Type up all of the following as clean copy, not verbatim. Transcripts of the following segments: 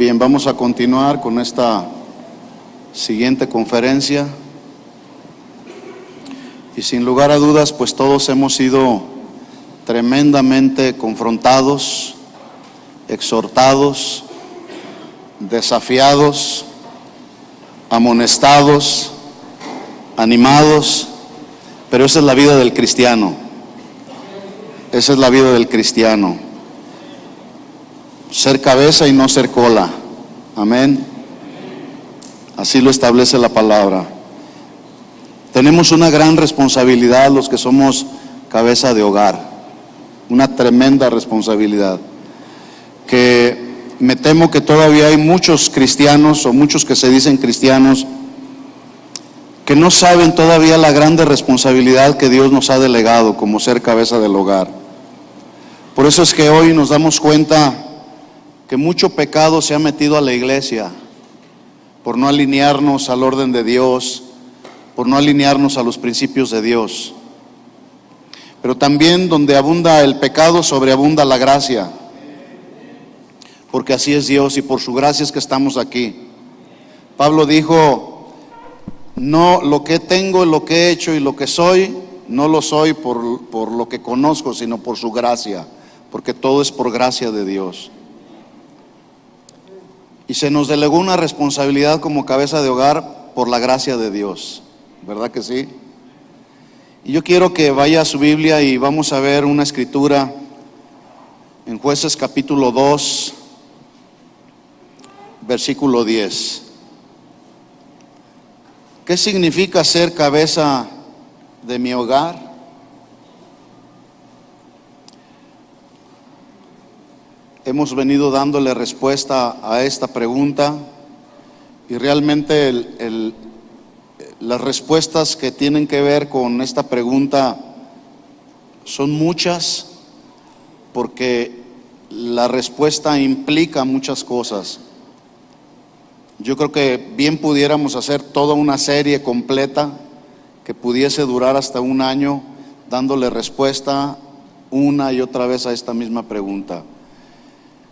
Bien, vamos a continuar con esta siguiente conferencia. Y sin lugar a dudas, pues todos hemos sido tremendamente confrontados, exhortados, desafiados, amonestados, animados, pero esa es la vida del cristiano. Esa es la vida del cristiano. Ser cabeza y no ser cola. Amén. Así lo establece la palabra. Tenemos una gran responsabilidad los que somos cabeza de hogar. Una tremenda responsabilidad. Que me temo que todavía hay muchos cristianos o muchos que se dicen cristianos que no saben todavía la grande responsabilidad que Dios nos ha delegado como ser cabeza del hogar. Por eso es que hoy nos damos cuenta que mucho pecado se ha metido a la iglesia por no alinearnos al orden de Dios, por no alinearnos a los principios de Dios. Pero también donde abunda el pecado, sobreabunda la gracia, porque así es Dios y por su gracia es que estamos aquí. Pablo dijo: no, lo que tengo, lo que he hecho y lo que soy, no lo soy por lo que conozco, sino por su gracia, porque todo es por gracia de Dios. Y se nos delegó una responsabilidad como cabeza de hogar por la gracia de Dios, ¿verdad que sí? Y yo quiero que vaya a su Biblia y vamos a ver una escritura en Jueces capítulo 2, versículo 10. ¿Qué significa ser cabeza de mi hogar? Hemos venido dándole respuesta a esta pregunta y realmente las respuestas que tienen que ver con esta pregunta son muchas, porque la respuesta implica muchas cosas. Yo creo que bien pudiéramos hacer toda una serie completa que pudiese durar hasta un año dándole respuesta una y otra vez a esta misma pregunta.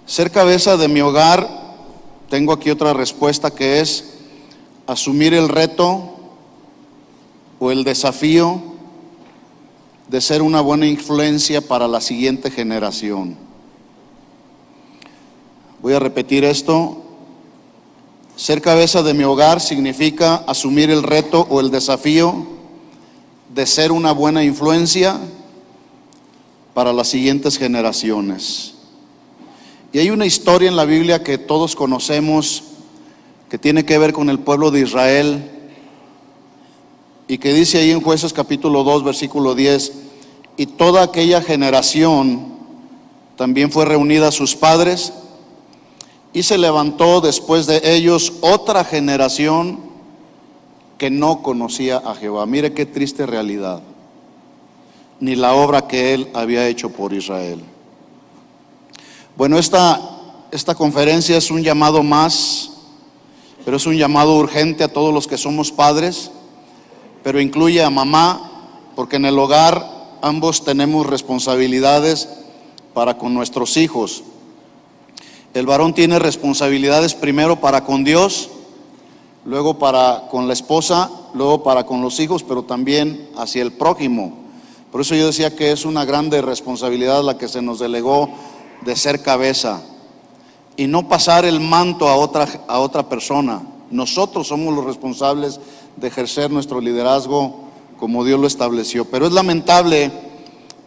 Ser cabeza de mi hogar, tengo aquí otra respuesta que es asumir el reto o el desafío de ser una buena influencia para la siguiente generación. Voy a repetir esto. Ser cabeza de mi hogar significa asumir el reto o el desafío de ser una buena influencia para las siguientes generaciones. Y hay una historia en la Biblia que todos conocemos que tiene que ver con el pueblo de Israel y que dice ahí en Jueces capítulo 2 versículo 10: y toda aquella generación también fue reunida a sus padres, y se levantó después de ellos otra generación que no conocía a Jehová. Mire qué triste realidad, ni la obra que él había hecho por Israel. Bueno, esta conferencia es un llamado más, pero es un llamado urgente a todos los que somos padres, pero incluye a mamá, porque en el hogar ambos tenemos responsabilidades para con nuestros hijos. El varón tiene responsabilidades primero para con Dios, luego para con la esposa, luego para con los hijos, pero también hacia el prójimo. Por eso yo decía que es una grande responsabilidad la que se nos delegó de ser cabeza y no pasar el manto a otra persona. Nosotros somos los responsables de ejercer nuestro liderazgo como Dios lo estableció. Pero es lamentable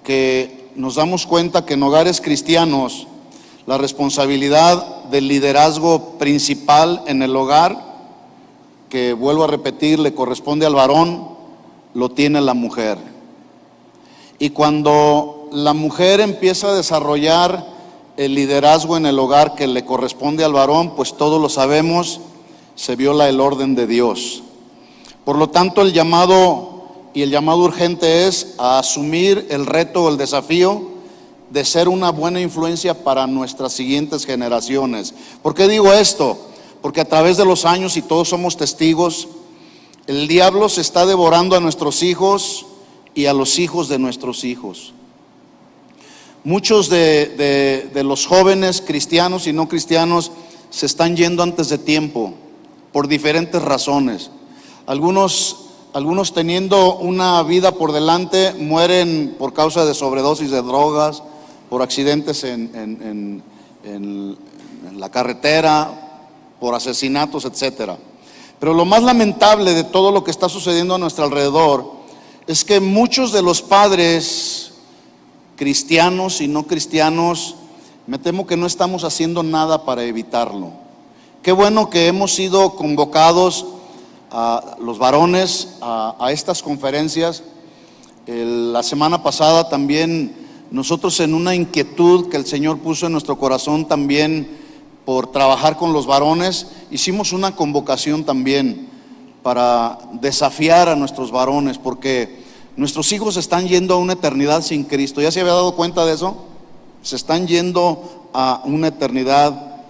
que nos damos cuenta que en hogares cristianos la responsabilidad del liderazgo principal en el hogar, que vuelvo a repetir, le corresponde al varón, lo tiene la mujer. Y cuando la mujer empieza a desarrollar el liderazgo en el hogar que le corresponde al varón, pues todos lo sabemos, se viola el orden de Dios. Por lo tanto, el llamado urgente es a asumir el reto o el desafío de ser una buena influencia para nuestras siguientes generaciones. ¿Por qué digo esto? Porque a través de los años, y todos somos testigos, el diablo se está devorando a nuestros hijos y a los hijos de nuestros hijos. Muchos de los jóvenes cristianos y no cristianos se están yendo antes de tiempo por diferentes razones. Algunos teniendo una vida por delante mueren por causa de sobredosis de drogas, por accidentes en la carretera, por asesinatos, etcétera. Pero lo más lamentable de todo lo que está sucediendo a nuestro alrededor es que muchos de los padres cristianos y no cristianos, me temo que no estamos haciendo nada para evitarlo. Qué bueno que hemos sido convocados a los varones a estas conferencias. La semana pasada también nosotros, en una inquietud que el Señor puso en nuestro corazón también por trabajar con los varones, hicimos una convocación también para desafiar a nuestros varones, porque nuestros hijos están yendo a una eternidad sin Cristo. ¿Ya se había dado cuenta de eso? Se están yendo a una eternidad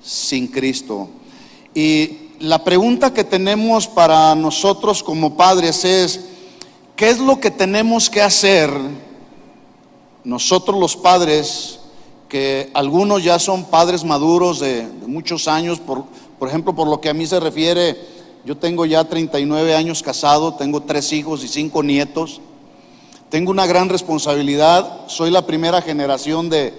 sin Cristo. Y la pregunta que tenemos para nosotros como padres es: ¿qué es lo que tenemos que hacer nosotros los padres, que algunos ya son padres maduros de muchos años? Por ejemplo, por lo que a mí se refiere, yo tengo ya 39 años casado, tengo 3 hijos y 5 nietos. Tengo una gran responsabilidad, soy la primera generación de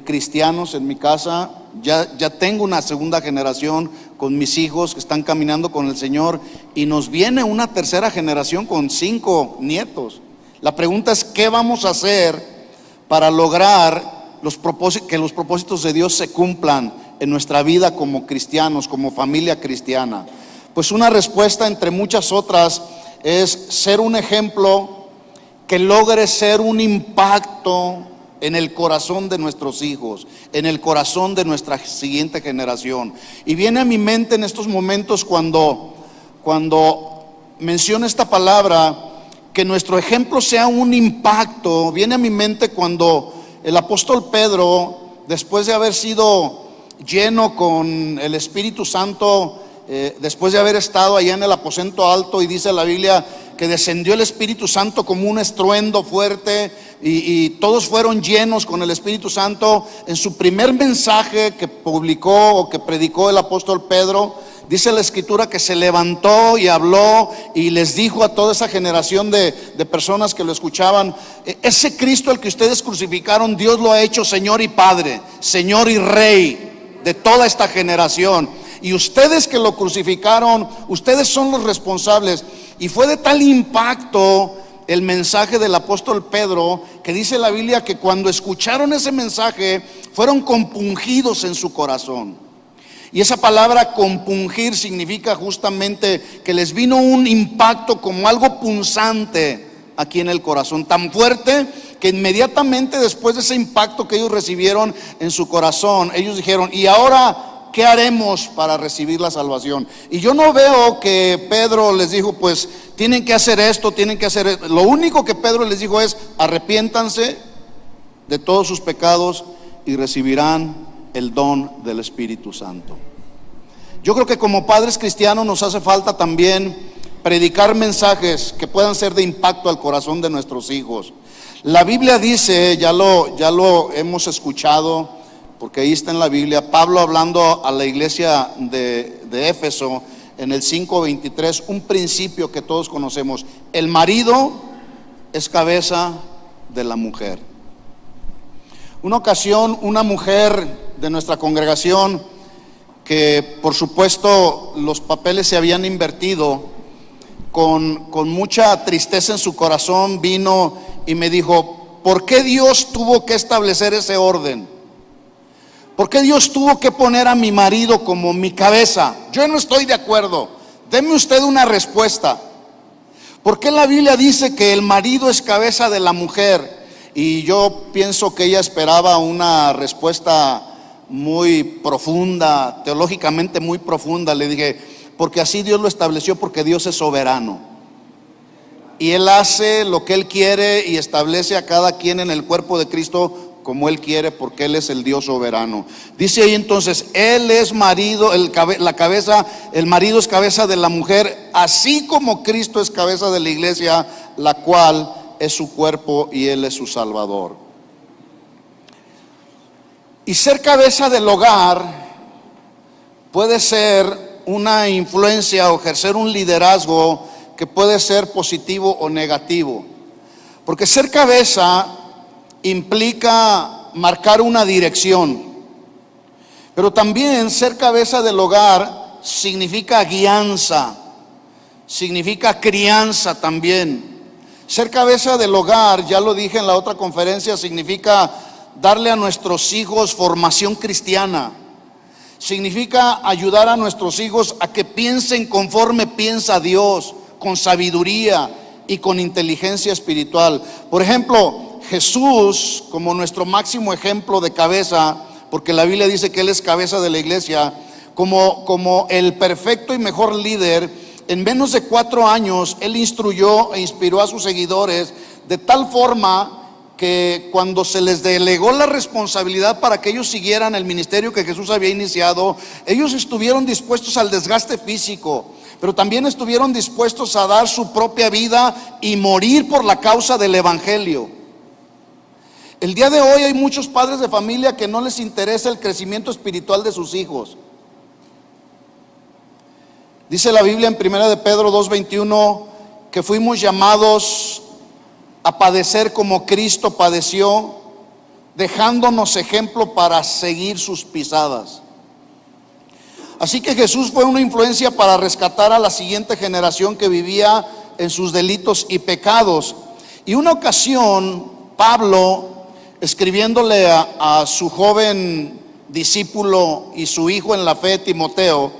cristianos en mi casa. Ya tengo una segunda generación con mis hijos que están caminando con el Señor, y nos viene una tercera generación con 5 nietos. La pregunta es: ¿qué vamos a hacer para lograr que los propósitos de Dios se cumplan en nuestra vida como cristianos, como familia cristiana? Pues una respuesta entre muchas otras es ser un ejemplo que logre ser un impacto en el corazón de nuestros hijos, en el corazón de nuestra siguiente generación. Y viene a mi mente en estos momentos, cuando menciono esta palabra, que nuestro ejemplo sea un impacto. Viene a mi mente cuando el apóstol Pedro, después de haber sido lleno con el Espíritu Santo, después de haber estado allá en el aposento alto, y dice la Biblia que descendió el Espíritu Santo como un estruendo fuerte, y todos fueron llenos con el Espíritu Santo. En su primer mensaje que publicó o que predicó el apóstol Pedro, dice la Escritura que se levantó y habló y les dijo a toda esa generación de personas que lo escuchaban: ese Cristo al que ustedes crucificaron, Dios lo ha hecho Señor y Padre, Señor y Rey de toda esta generación. Y ustedes que lo crucificaron, ustedes son los responsables. Y fue de tal impacto el mensaje del apóstol Pedro, que dice la Biblia que cuando escucharon ese mensaje fueron compungidos en su corazón. Y esa palabra compungir significa justamente que les vino un impacto como algo punzante aquí en el corazón, tan fuerte que inmediatamente después de ese impacto que ellos recibieron en su corazón, ellos dijeron: ¿y ahora qué haremos para recibir la salvación? Y yo no veo que Pedro les dijo: pues tienen que hacer esto, tienen que hacer esto. Lo único que Pedro les dijo es: arrepiéntanse de todos sus pecados y recibirán el don del Espíritu Santo. Yo creo que como padres cristianos nos hace falta también predicar mensajes que puedan ser de impacto al corazón de nuestros hijos. La Biblia dice, ya lo hemos escuchado, porque ahí está en la Biblia, Pablo hablando a la iglesia de Éfeso en el 5:23, un principio que todos conocemos: el marido es cabeza de la mujer. Una ocasión, una mujer de nuestra congregación, que por supuesto los papeles se habían invertido, con mucha tristeza en su corazón, vino y me dijo: ¿por qué Dios tuvo que establecer ese orden? ¿Por qué Dios tuvo que poner a mi marido como mi cabeza? Yo no estoy de acuerdo. Deme usted una respuesta. ¿Por qué la Biblia dice que el marido es cabeza de la mujer? Y yo pienso que ella esperaba una respuesta muy profunda, teológicamente muy profunda. Le dije: porque así Dios lo estableció, porque Dios es soberano. Y Él hace lo que Él quiere y establece a cada quien en el cuerpo de Cristo como Él quiere, porque Él es el Dios soberano. Dice ahí entonces: Él es marido, la cabeza, el marido es cabeza de la mujer, así como Cristo es cabeza de la iglesia, la cual es su cuerpo y Él es su Salvador. Y ser cabeza del hogar puede ser una influencia o ejercer un liderazgo que puede ser positivo o negativo. Porque ser cabeza implica marcar una dirección, pero también ser cabeza del hogar significa guianza, significa crianza también. Ser cabeza del hogar, ya lo dije en la otra conferencia, significa darle a nuestros hijos formación cristiana. Significa ayudar a nuestros hijos a que piensen conforme piensa Dios, con sabiduría y con inteligencia espiritual. Por ejemplo, Jesús, como nuestro máximo ejemplo de cabeza, porque la Biblia dice que Él es cabeza de la iglesia, como el perfecto y mejor líder, en menos de 4 años Él instruyó e inspiró a sus seguidores de tal forma que cuando se les delegó la responsabilidad para que ellos siguieran el ministerio que Jesús había iniciado, ellos estuvieron dispuestos al desgaste físico, pero también estuvieron dispuestos a dar su propia vida y morir por la causa del evangelio. El día de hoy hay muchos padres de familia que no les interesa el crecimiento espiritual de sus hijos. Dice la Biblia en 1 de Pedro 2:21 que fuimos llamados a padecer como Cristo padeció, dejándonos ejemplo para seguir sus pisadas. Así que Jesús fue una influencia para rescatar a la siguiente generación que vivía en sus delitos y pecados. Y una ocasión, Pablo, escribiéndole a su joven discípulo y su hijo en la fe, Timoteo,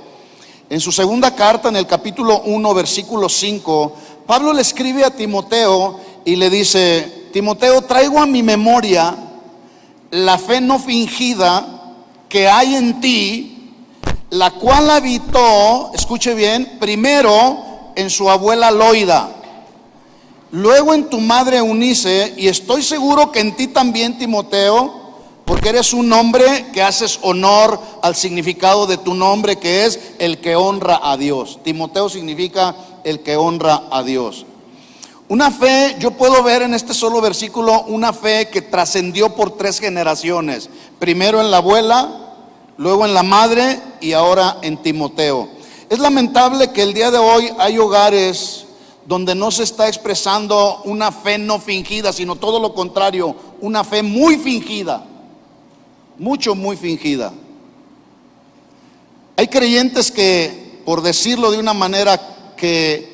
en su segunda carta, en el capítulo 1, versículo 5, Pablo le escribe a Timoteo y le dice: Timoteo, traigo a mi memoria la fe no fingida que hay en ti, la cual habitó, escuche bien, primero en su abuela Loida, luego en tu madre Eunice, y estoy seguro que en ti también, Timoteo, porque eres un hombre que haces honor al significado de tu nombre, que es el que honra a Dios. Timoteo significa el que honra a Dios. Una fe, yo puedo ver en este solo versículo una fe que trascendió por 3 generaciones. Primero en la abuela, luego en la madre y ahora en Timoteo. Es lamentable que el día de hoy hay hogares donde no se está expresando una fe no fingida, sino todo lo contrario, una fe muy fingida, muy fingida. Hay creyentes que, por decirlo de una manera, que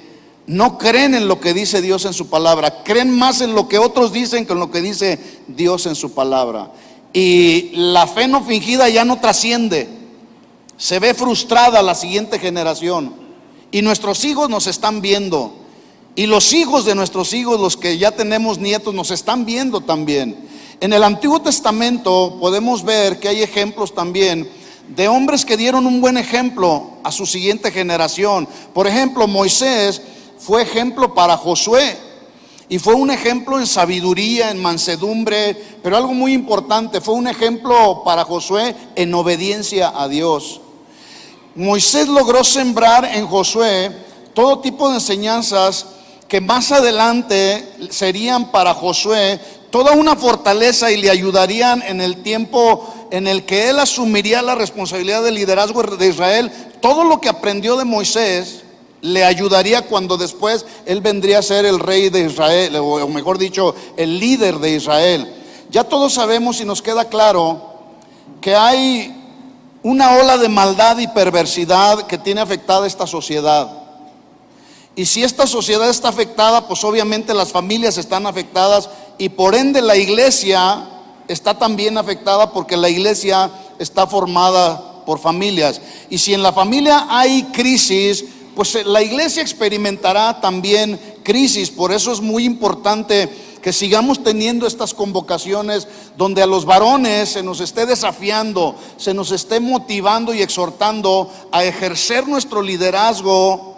no creen en lo que dice Dios en su palabra, creen más en lo que otros dicen que en lo que dice Dios en su palabra. Y la fe no fingida ya no trasciende, se ve frustrada la siguiente generación. Y nuestros hijos nos están viendo, y los hijos de nuestros hijos, los que ya tenemos nietos, nos están viendo también. En el Antiguo Testamento podemos ver que hay ejemplos también de hombres que dieron un buen ejemplo a su siguiente generación. Por ejemplo, Moisés fue ejemplo para Josué, y fue un ejemplo en sabiduría, en mansedumbre, pero algo muy importante, fue un ejemplo para Josué en obediencia a Dios. Moisés logró sembrar en Josué todo tipo de enseñanzas que más adelante serían para Josué toda una fortaleza y le ayudarían en el tiempo en el que él asumiría la responsabilidad del liderazgo de Israel. Todo lo que aprendió de Moisés le ayudaría cuando después él vendría a ser el rey de Israel, o mejor dicho, el líder de Israel. Ya todos sabemos y nos queda claro que hay una ola de maldad y perversidad que tiene afectada esta sociedad. Y si esta sociedad está afectada, pues obviamente las familias están afectadas, y por ende la iglesia está también afectada, porque la iglesia está formada por familias. Y si en la familia hay crisis, pues la iglesia experimentará también crisis. Por eso es muy importante que sigamos teniendo estas convocaciones donde a los varones se nos esté desafiando, se nos esté motivando y exhortando a ejercer nuestro liderazgo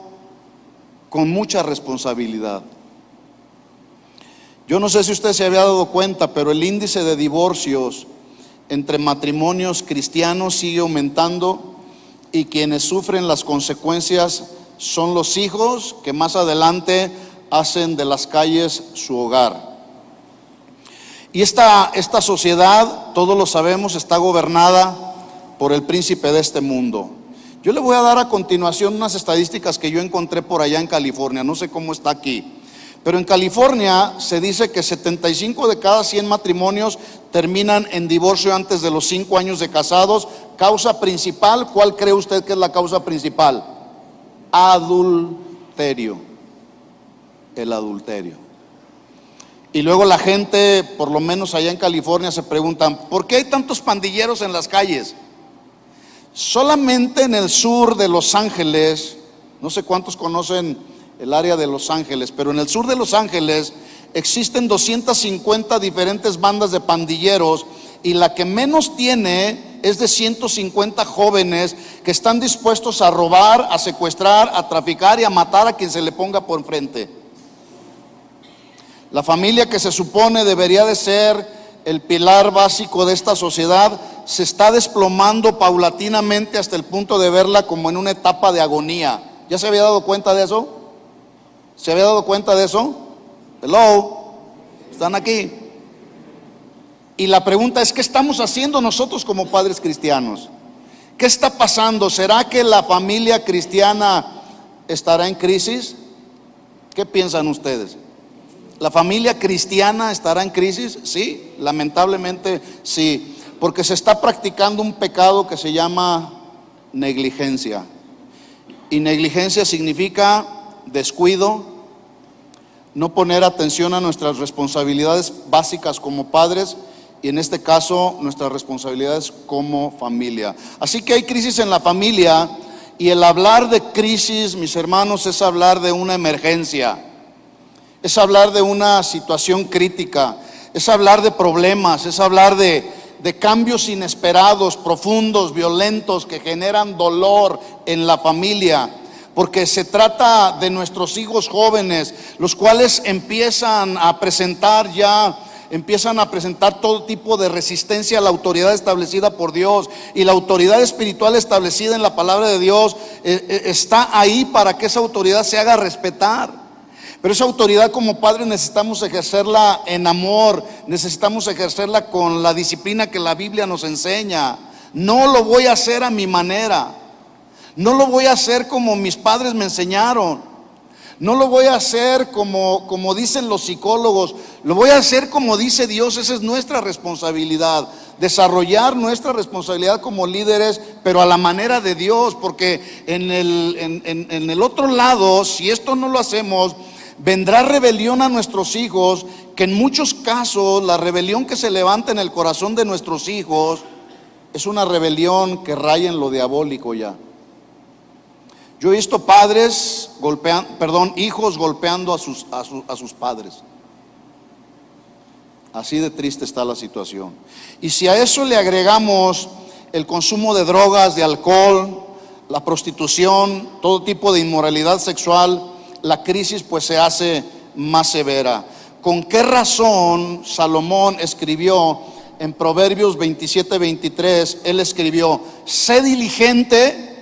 con mucha responsabilidad. Yo no sé si usted se había dado cuenta, pero el índice de divorcios entre matrimonios cristianos sigue aumentando, y quienes sufren las consecuencias son los hijos que más adelante hacen de las calles su hogar. Y esta sociedad, todos lo sabemos, está gobernada por el príncipe de este mundo. Yo le voy a dar a continuación unas estadísticas que yo encontré por allá en California, no sé cómo está aquí. Pero en California se dice que 75 de cada 100 matrimonios terminan en divorcio antes de los 5 años de casados. Causa principal, ¿cuál cree usted que es la causa principal? Adulterio. El adulterio. Y luego la gente, por lo menos allá en California, se preguntan, ¿por qué hay tantos pandilleros en las calles? Solamente en el sur de Los Ángeles, no sé cuántos conocen el área de Los Ángeles, pero en el sur de Los Ángeles existen 250 diferentes bandas de pandilleros, y la que menos tiene es de 150 jóvenes que están dispuestos a robar, a secuestrar, a traficar y a matar a quien se le ponga por enfrente. La familia, que se supone debería de ser el pilar básico de esta sociedad, se está desplomando paulatinamente hasta el punto de verla como en una etapa de agonía. ¿Ya se había dado cuenta de eso? ¿Se había dado cuenta de eso? Hello, ¿están aquí? Y la pregunta es, ¿qué estamos haciendo nosotros como padres cristianos? ¿Qué está pasando? ¿Será que la familia cristiana estará en crisis? ¿Qué piensan ustedes? ¿La familia cristiana estará en crisis? Sí, lamentablemente sí, porque se está practicando un pecado que se llama negligencia. Y negligencia significa descuido, no poner atención a nuestras responsabilidades básicas como padres, y en este caso nuestras responsabilidades como familia. Así que hay crisis en la familia, y el hablar de crisis, mis hermanos, es hablar de una emergencia, es hablar de una situación crítica, es hablar de problemas, es hablar de cambios inesperados, profundos, violentos, que generan dolor en la familia. Porque se trata de nuestros hijos jóvenes, los cuales empiezan a presentar todo tipo de resistencia a la autoridad establecida por Dios. Y la autoridad espiritual establecida en la palabra de Dios está ahí para que esa autoridad se haga respetar. Pero esa autoridad, como padres, necesitamos ejercerla en amor, necesitamos ejercerla con la disciplina que la Biblia nos enseña. No lo voy a hacer a mi manera. No lo voy a hacer como mis padres me enseñaron. No lo voy a hacer como dicen los psicólogos. Lo voy a hacer como dice Dios. Esa es nuestra responsabilidad. Desarrollar nuestra responsabilidad como líderes, pero a la manera de Dios. Porque en el otro lado, si esto no lo hacemos, vendrá rebelión a nuestros hijos, que en muchos casos la rebelión que se levanta en el corazón de nuestros hijos es una rebelión que raya en lo diabólico ya. Yo he visto hijos golpeando a sus padres. Así de triste está la situación. Y si a eso le agregamos el consumo de drogas, de alcohol, la prostitución, todo tipo de inmoralidad sexual, la crisis pues se hace más severa. ¿Con qué razón Salomón escribió en Proverbios 27-23? Él escribió: sé diligente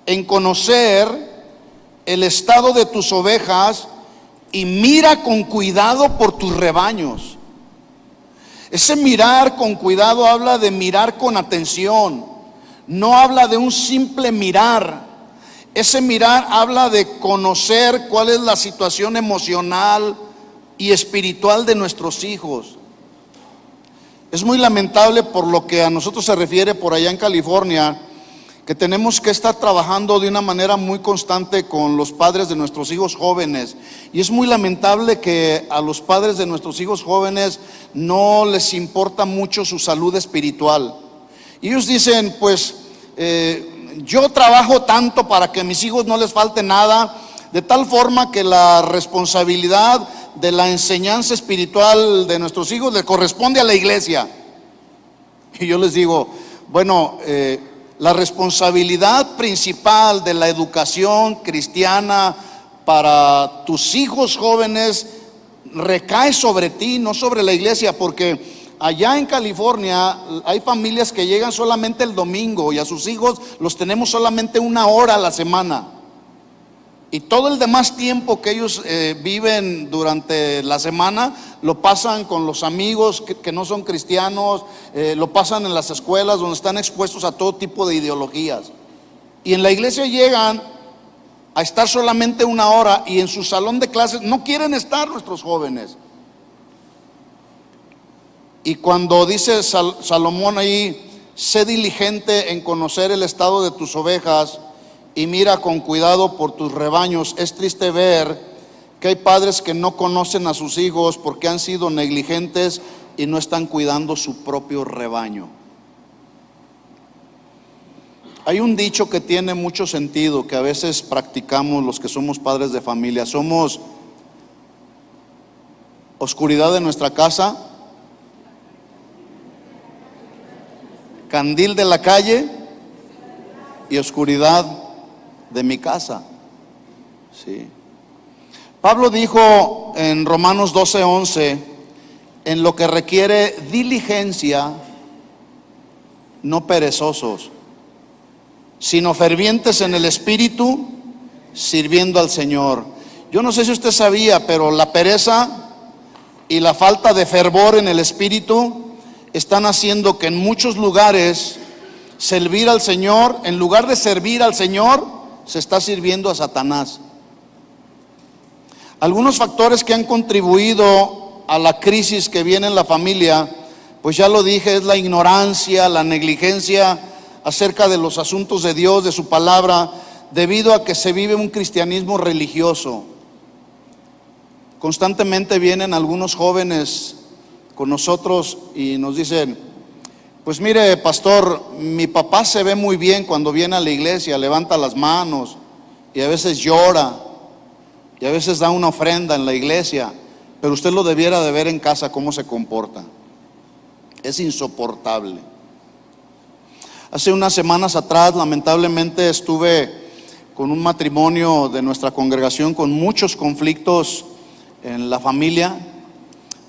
en conocer el estado de tus ovejas y mira con cuidado por tus rebaños. Ese mirar con cuidado habla de mirar con atención, no habla de un simple mirar. Ese mirar habla de conocer cuál es la situación emocional y espiritual de nuestros hijos. Es muy lamentable, por lo que a nosotros se refiere por allá en California, que tenemos que estar trabajando de una manera muy constante con los padres de nuestros hijos jóvenes. Y es muy lamentable que a los padres de nuestros hijos jóvenes no les importa mucho su salud espiritual. Y ellos dicen, pues, yo trabajo tanto para que a mis hijos no les falte nada, de tal forma que la responsabilidad de la enseñanza espiritual de nuestros hijos le corresponde a la iglesia. Y yo les digo, bueno, la responsabilidad principal de la educación cristiana para tus hijos jóvenes recae sobre ti, no sobre la iglesia, porque allá en California hay familias que llegan solamente el domingo y a sus hijos los tenemos solamente 1 hora a la semana. Y todo el demás tiempo que ellos viven durante la semana lo pasan con los amigos que no son cristianos, lo pasan en las escuelas donde están expuestos a todo tipo de ideologías. Y en la iglesia llegan a estar solamente una hora y en su salón de clases no quieren estar nuestros jóvenes. Y cuando dice Salomón ahí, sé diligente en conocer el estado de tus ovejas y mira con cuidado por tus rebaños. Es triste ver que hay padres que no conocen a sus hijos porque han sido negligentes y no están cuidando su propio rebaño. Hay un dicho que tiene mucho sentido, que a veces practicamos los que somos padres de familia. Somos oscuridad de nuestra casa, candil de la calle y oscuridad de mi casa. Sí. Pablo dijo en Romanos 12:11, en lo que requiere diligencia, no perezosos, sino fervientes en el espíritu, sirviendo al Señor. Yo no sé si usted sabía, pero la pereza y la falta de fervor en el espíritu están haciendo que en muchos lugares servir al Señor, en lugar de servir al Señor, se está sirviendo a Satanás. Algunos factores que han contribuido a la crisis que viene en la familia, pues ya lo dije, es la ignorancia, la negligencia acerca de los asuntos de Dios, de su palabra, debido a que se vive un cristianismo religioso. Constantemente vienen algunos jóvenes con nosotros y nos dicen, pues mire, pastor, mi papá se ve muy bien cuando viene a la iglesia, levanta las manos y a veces llora y a veces da una ofrenda en la iglesia, pero usted lo debiera de ver en casa cómo se comporta. Es insoportable. Hace unas semanas atrás, lamentablemente, estuve con un matrimonio de nuestra congregación con muchos conflictos en la familia,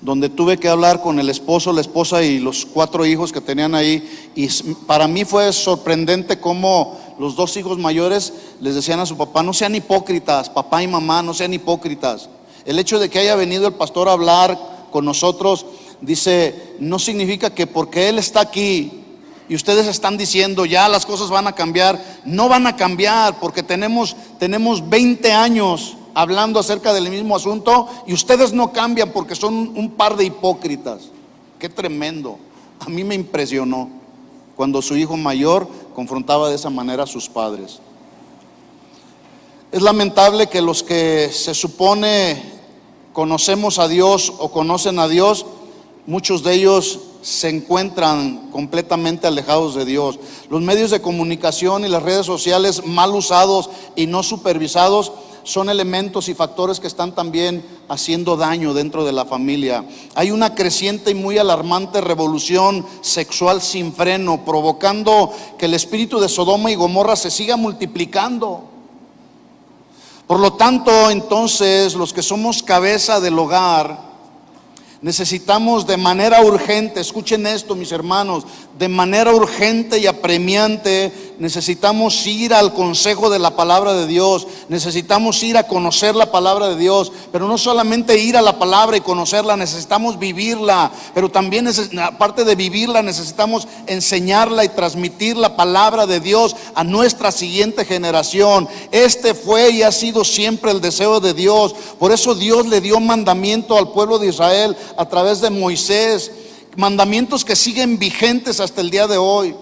donde tuve que hablar con el esposo, la esposa y los 4 hijos que tenían ahí. Y para mí fue sorprendente cómo los 2 hijos mayores les decían a su papá, no sean hipócritas, papá y mamá, no sean hipócritas. El hecho de que haya venido el pastor a hablar con nosotros, dice, no significa que porque él está aquí y ustedes están diciendo ya las cosas van a cambiar. No van a cambiar, porque tenemos 20 años hablando acerca del mismo asunto y ustedes no cambian porque son un par de hipócritas. Qué tremendo. A mí me impresionó cuando su hijo mayor confrontaba de esa manera a sus padres. Es lamentable que los que se supone conocemos a Dios o conocen a Dios, muchos de ellos se encuentran completamente alejados de Dios. Los medios de comunicación y las redes sociales mal usados y no supervisados son elementos y factores que están también haciendo daño dentro de la familia. Hay una creciente y muy alarmante revolución sexual sin freno, provocando que el espíritu de Sodoma y Gomorra se siga multiplicando. Por lo tanto, entonces, los que somos cabeza del hogar, necesitamos de manera urgente, escuchen esto mis hermanos, de manera urgente y apremiante, necesitamos ir al consejo de la palabra de Dios, necesitamos ir a conocer la palabra de Dios, pero no solamente ir a la palabra y conocerla, necesitamos vivirla, pero también aparte de vivirla necesitamos enseñarla y transmitir la palabra de Dios a nuestra siguiente generación. Este fue y ha sido siempre el deseo de Dios. Por eso Dios le dio mandamiento al pueblo de Israel a través de Moisés, mandamientos que siguen vigentes hasta el día de hoy,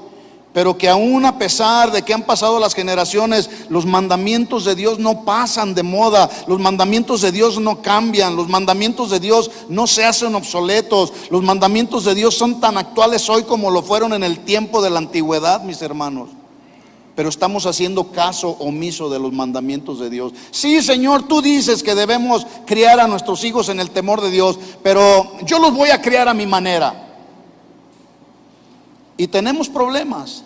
pero que aún a pesar de que han pasado las generaciones, los mandamientos de Dios no pasan de moda, los mandamientos de Dios no cambian, los mandamientos de Dios no se hacen obsoletos, los mandamientos de Dios son tan actuales hoy como lo fueron en el tiempo de la antigüedad, mis hermanos. Pero estamos haciendo caso omiso de los mandamientos de Dios. Sí, Señor, tú dices que debemos criar a nuestros hijos en el temor de Dios, pero yo los voy a criar a mi manera. Y tenemos problemas.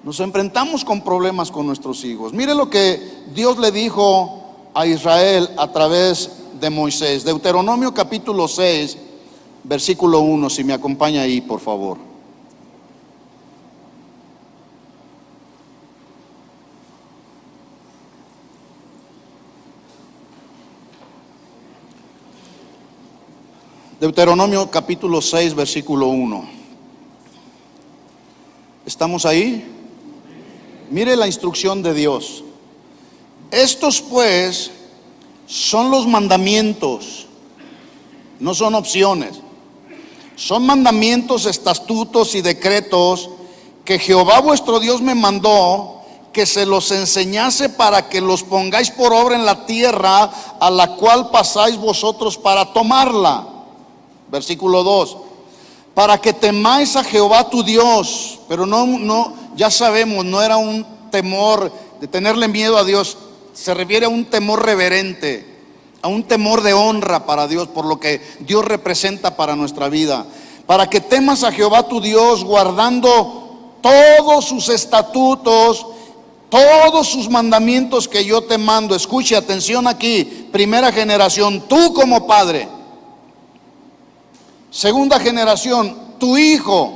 Nos enfrentamos con problemas con nuestros hijos. Mire lo que Dios le dijo a Israel a través de Moisés. Deuteronomio capítulo 6, versículo 1, si me acompaña ahí, por favor. Deuteronomio capítulo 6, versículo 1. ¿Estamos ahí? Mire la instrucción de Dios. Estos pues son los mandamientos, no son opciones. Son mandamientos, estatutos y decretos que Jehová vuestro Dios me mandó que se los enseñase para que los pongáis por obra en la tierra a la cual pasáis vosotros para tomarla. Versículo 2. Para que temáis a Jehová tu Dios. Pero ya sabemos, no era un temor de tenerle miedo a Dios. Se refiere a un temor reverente, a un temor de honra para Dios, por lo que Dios representa para nuestra vida. Para que temas a Jehová tu Dios, guardando todos sus estatutos, todos sus mandamientos que yo te mando. Escuche, atención aquí. Primera generación, tú como padre. Segunda generación, tu hijo.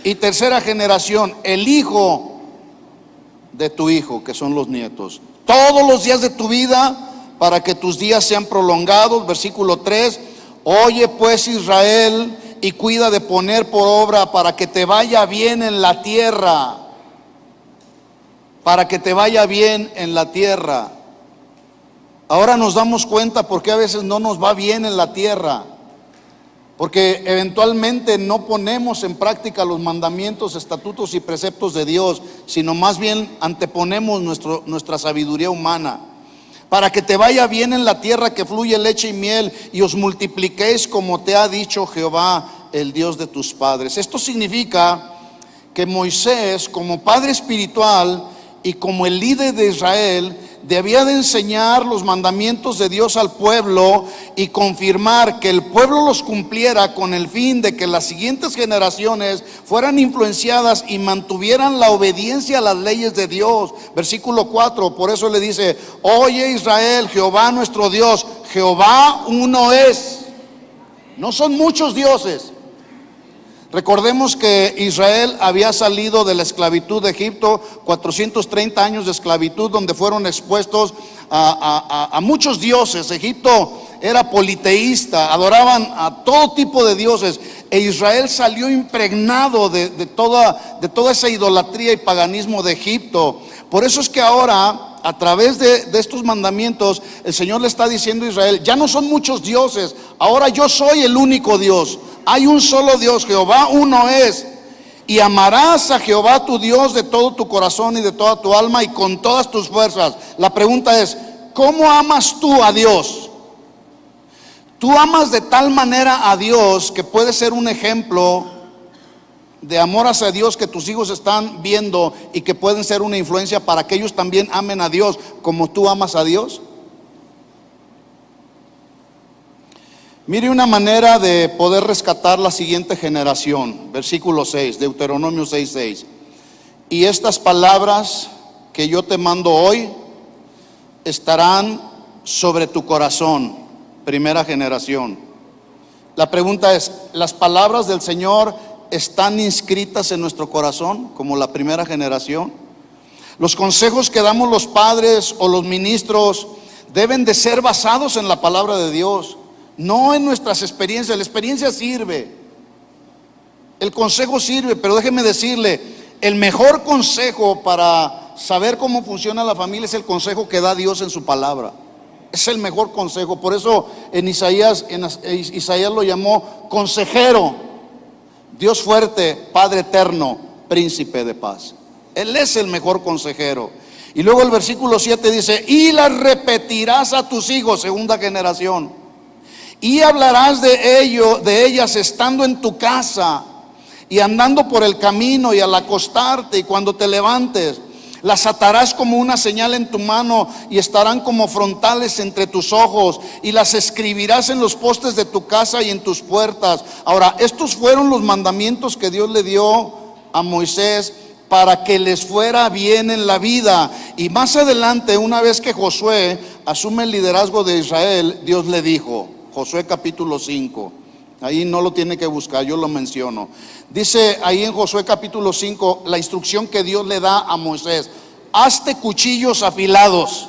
Y tercera generación, el hijo de tu hijo, que son los nietos. Todos los días de tu vida, para que tus días sean prolongados. Versículo 3. Oye pues, Israel, y cuida de poner por obra para que te vaya bien en la tierra. Para que te vaya bien en la tierra. Ahora nos damos cuenta por qué a veces no nos va bien en la tierra. Porque eventualmente no ponemos en práctica los mandamientos, estatutos y preceptos de Dios, sino más bien anteponemos nuestra sabiduría humana. Para que te vaya bien en la tierra que fluye leche y miel, y os multipliquéis como te ha dicho Jehová, el Dios de tus padres. Esto significa que Moisés, como padre espiritual y como el líder de Israel, debía de enseñar los mandamientos de Dios al pueblo y confirmar que el pueblo los cumpliera, con el fin de que las siguientes generaciones fueran influenciadas y mantuvieran la obediencia a las leyes de Dios. Versículo 4, por eso le dice: oye Israel, Jehová nuestro Dios, Jehová uno es. No son muchos dioses. Recordemos que Israel había salido de la esclavitud de Egipto, 430 años de esclavitud, donde fueron expuestos a muchos dioses. Egipto era politeísta, adoraban a todo tipo de dioses, e Israel salió impregnado de toda esa idolatría y paganismo de Egipto. Por eso es que ahora, a través de estos mandamientos, el Señor le está diciendo a Israel: ya no son muchos dioses, ahora yo soy el único Dios. Hay un solo Dios, Jehová uno es. Y amarás a Jehová tu Dios de todo tu corazón y de toda tu alma y con todas tus fuerzas. La pregunta es: ¿cómo amas tú a Dios? Tú amas de tal manera a Dios que puede ser un ejemplo de amor hacia Dios que tus hijos están viendo y que pueden ser una influencia para que ellos también amen a Dios como tú amas a Dios. Mire una manera de poder rescatar la siguiente generación. Versículo 6, Deuteronomio 6:6. Y estas palabras que yo te mando hoy estarán sobre tu corazón. Primera generación. La pregunta es: ¿las palabras del Señor están inscritas en nuestro corazón como la primera generación? Los consejos que damos los padres o los ministros deben de ser basados en la palabra de Dios, no en nuestras experiencias. La experiencia sirve, el consejo sirve, pero déjeme decirle, el mejor consejo para saber cómo funciona la familia es el consejo que da Dios en su palabra. Es el mejor consejo. Por eso en Isaías lo llamó consejero, Dios fuerte, Padre eterno, príncipe de paz. Él es el mejor consejero. Y luego el versículo 7 dice: y las repetirás a tus hijos, segunda generación, y hablarás de ellas estando en tu casa y andando por el camino y al acostarte y cuando te levantes. Las atarás como una señal en tu mano y estarán como frontales entre tus ojos, y las escribirás en los postes de tu casa y en tus puertas. Ahora, estos fueron los mandamientos que Dios le dio a Moisés para que les fuera bien en la vida. Y más adelante, una vez que Josué asume el liderazgo de Israel, Dios le dijo, Josué capítulo 5, ahí no lo tiene que buscar, yo lo menciono. Dice ahí en Josué capítulo 5 la instrucción que Dios le da a Moisés: hazte cuchillos afilados.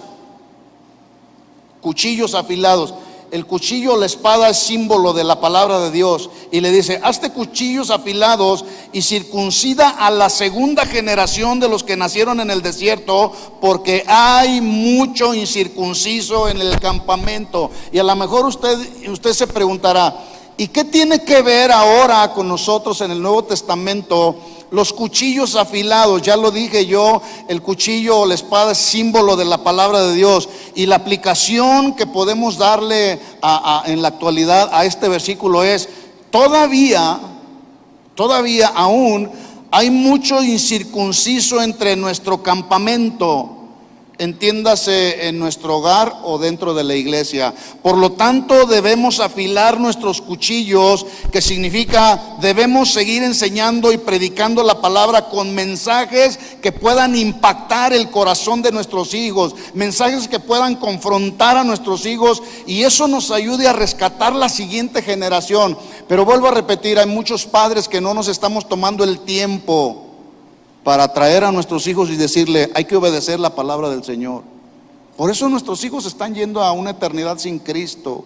Cuchillos afilados. el cuchillo o la espada es símbolo de la palabra de Dios, y le dice: hazte cuchillos afilados y circuncida a la segunda generación de los que nacieron en el desierto, porque hay mucho incircunciso en el campamento. Y a lo mejor usted se preguntará: ¿y qué tiene que ver ahora con nosotros en el Nuevo Testamento los cuchillos afilados? Ya lo dije yo, el cuchillo o la espada es símbolo de la palabra de Dios, y la aplicación que podemos darle en la actualidad a este versículo es: todavía aún hay mucho incircunciso entre nuestro campamento, entiéndase, en nuestro hogar o dentro de la iglesia. Por lo tanto, debemos afilar nuestros cuchillos, que significa debemos seguir enseñando y predicando la palabra con mensajes que puedan impactar el corazón de nuestros hijos, mensajes que puedan confrontar a nuestros hijos, y eso nos ayude a rescatar la siguiente generación. Pero vuelvo a repetir, hay muchos padres que no nos estamos tomando el tiempo para traer a nuestros hijos y decirle: hay que obedecer la palabra del Señor. Por eso nuestros hijos están yendo a una eternidad sin Cristo.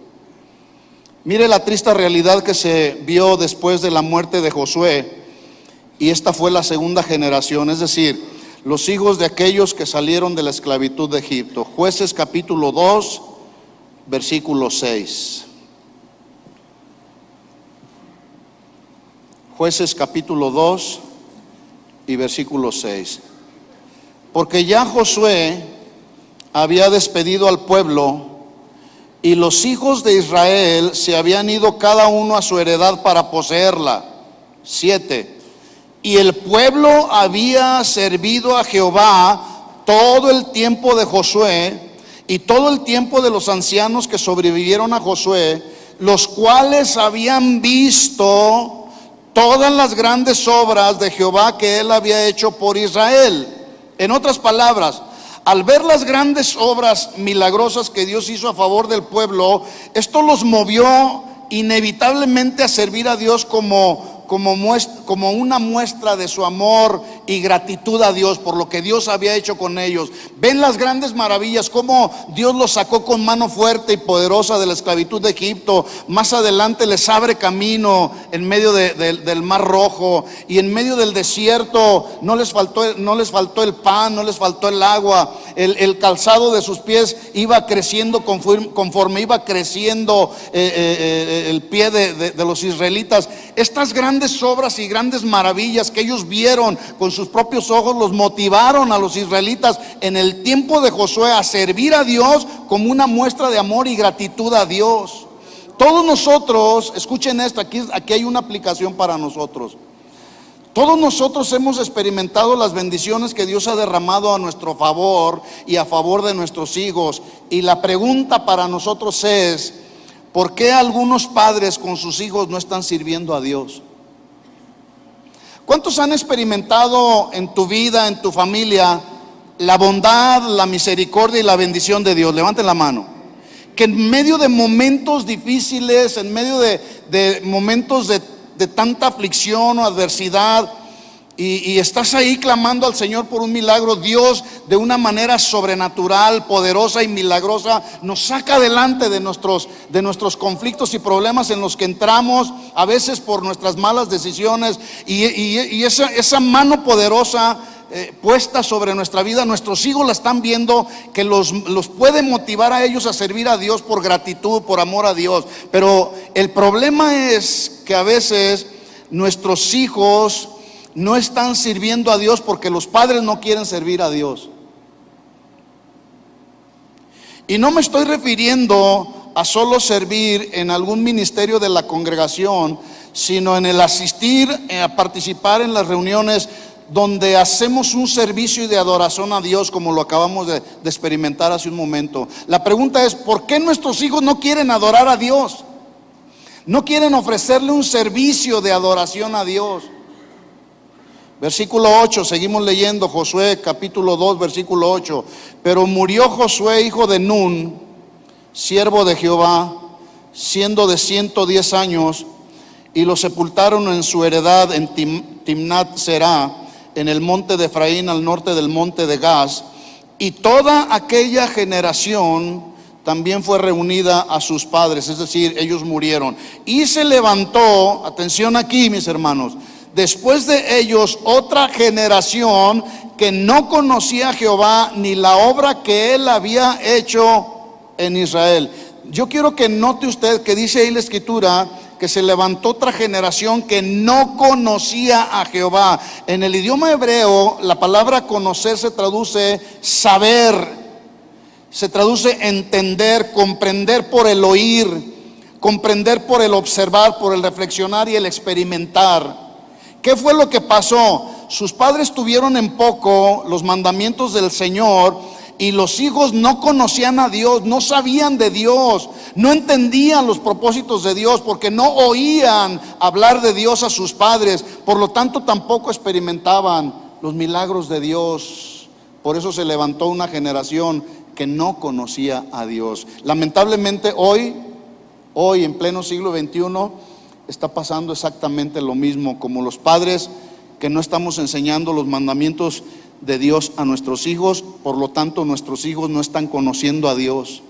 Mire la triste realidad que se vio después de la muerte de Josué, y esta fue la segunda generación, es decir, los hijos de aquellos que salieron de la esclavitud de Egipto. Jueces capítulo 2, versículo 6. Jueces capítulo 2 y versículo 6. Porque ya Josué había despedido al pueblo, y los hijos de Israel se habían ido cada uno a su heredad para poseerla. 7. Y el pueblo había servido a Jehová todo el tiempo de Josué y todo el tiempo de los ancianos que sobrevivieron a Josué, los cuales habían visto todas las grandes obras de Jehová que él había hecho por Israel. En otras palabras, al ver las grandes obras milagrosas que Dios hizo a favor del pueblo, esto los movió inevitablemente a servir a Dios como una muestra de su amor y gratitud a Dios por lo que Dios había hecho con ellos. Ven las grandes maravillas, cómo Dios los sacó con mano fuerte y poderosa de la esclavitud de Egipto. Más adelante les abre camino en medio del Mar Rojo, y en medio del desierto no les faltó el pan, no les faltó el agua. El calzado de sus pies iba creciendo conforme iba creciendo el pie de los israelitas. Estas grandes obras y grandes maravillas que ellos vieron con sus propios ojos los motivaron a los israelitas en el tiempo de Josué a servir a Dios como una muestra de amor y gratitud a Dios. Todos nosotros, escuchen esto, aquí hay una aplicación para nosotros. Todos nosotros hemos experimentado las bendiciones que Dios ha derramado a nuestro favor y a favor de nuestros hijos. Y la pregunta para nosotros es: ¿por qué algunos padres con sus hijos no están sirviendo a Dios? ¿Cuántos han experimentado en tu vida, en tu familia, la bondad, la misericordia y la bendición de Dios? Levanten la mano. Que en medio de momentos difíciles, en medio de momentos de tanta aflicción o adversidad, y estás ahí clamando al Señor por un milagro, Dios de una manera sobrenatural, poderosa y milagrosa nos saca adelante de nuestros conflictos y problemas en los que entramos, a veces por nuestras malas decisiones, y esa mano poderosa puesta sobre nuestra vida, nuestros hijos la están viendo, que los puede motivar a ellos a servir a Dios por gratitud, por amor a Dios. Pero el problema es que a veces nuestros hijos no están sirviendo a Dios porque los padres no quieren servir a Dios. Y no me estoy refiriendo a solo servir en algún ministerio de la congregación, sino en el asistir a participar en las reuniones donde hacemos un servicio de adoración a Dios, como lo acabamos de experimentar hace un momento. La pregunta es: ¿por qué nuestros hijos no quieren adorar a Dios? No quieren ofrecerle un servicio de adoración a Dios. Versículo 8, seguimos leyendo, Josué capítulo 2, versículo 8. Pero murió Josué, hijo de Nun, siervo de Jehová, siendo de 110 años, y lo sepultaron en su heredad en Timnat Será, en el monte de Efraín, al norte del monte de Gaz. Y toda aquella generación también fue reunida a sus padres, es decir, ellos murieron. Y se levantó, atención aquí mis hermanos, después de ellos otra generación que no conocía a Jehová ni la obra que él había hecho en Israel. Yo quiero que note usted que dice ahí la escritura que se levantó otra generación que no conocía a Jehová. En el idioma hebreo la palabra conocer se traduce saber, se traduce entender, comprender por el oír, comprender por el observar, por el reflexionar y el experimentar. ¿Qué fue lo que pasó? Sus padres tuvieron en poco los mandamientos del Señor y los hijos no conocían a Dios, no sabían de Dios, no entendían los propósitos de Dios porque no oían hablar de Dios a sus padres, por lo tanto tampoco experimentaban los milagros de Dios. Por eso se levantó una generación que no conocía a Dios. Lamentablemente hoy en pleno siglo XXI está pasando exactamente lo mismo, como los padres que no estamos enseñando los mandamientos de Dios a nuestros hijos, por lo tanto nuestros hijos no están conociendo a Dios.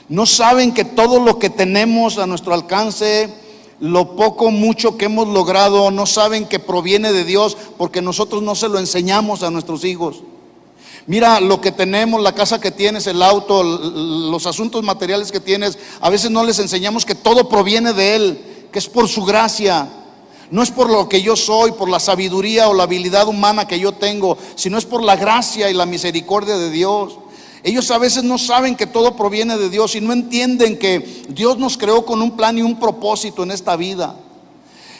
No saben que todo lo que tenemos a nuestro alcance, lo poco mucho que hemos logrado, no saben que proviene de Dios porque nosotros no se lo enseñamos a nuestros hijos. Mira lo que tenemos, la casa que tienes, el auto, los asuntos materiales que tienes, a veces no les enseñamos que todo proviene de Él, que es por su gracia. No es por lo que yo soy, por la sabiduría o la habilidad humana que yo tengo, sino es por la gracia y la misericordia de Dios. Ellos a veces no saben que todo proviene de Dios y no entienden que Dios nos creó con un plan y un propósito en esta vida.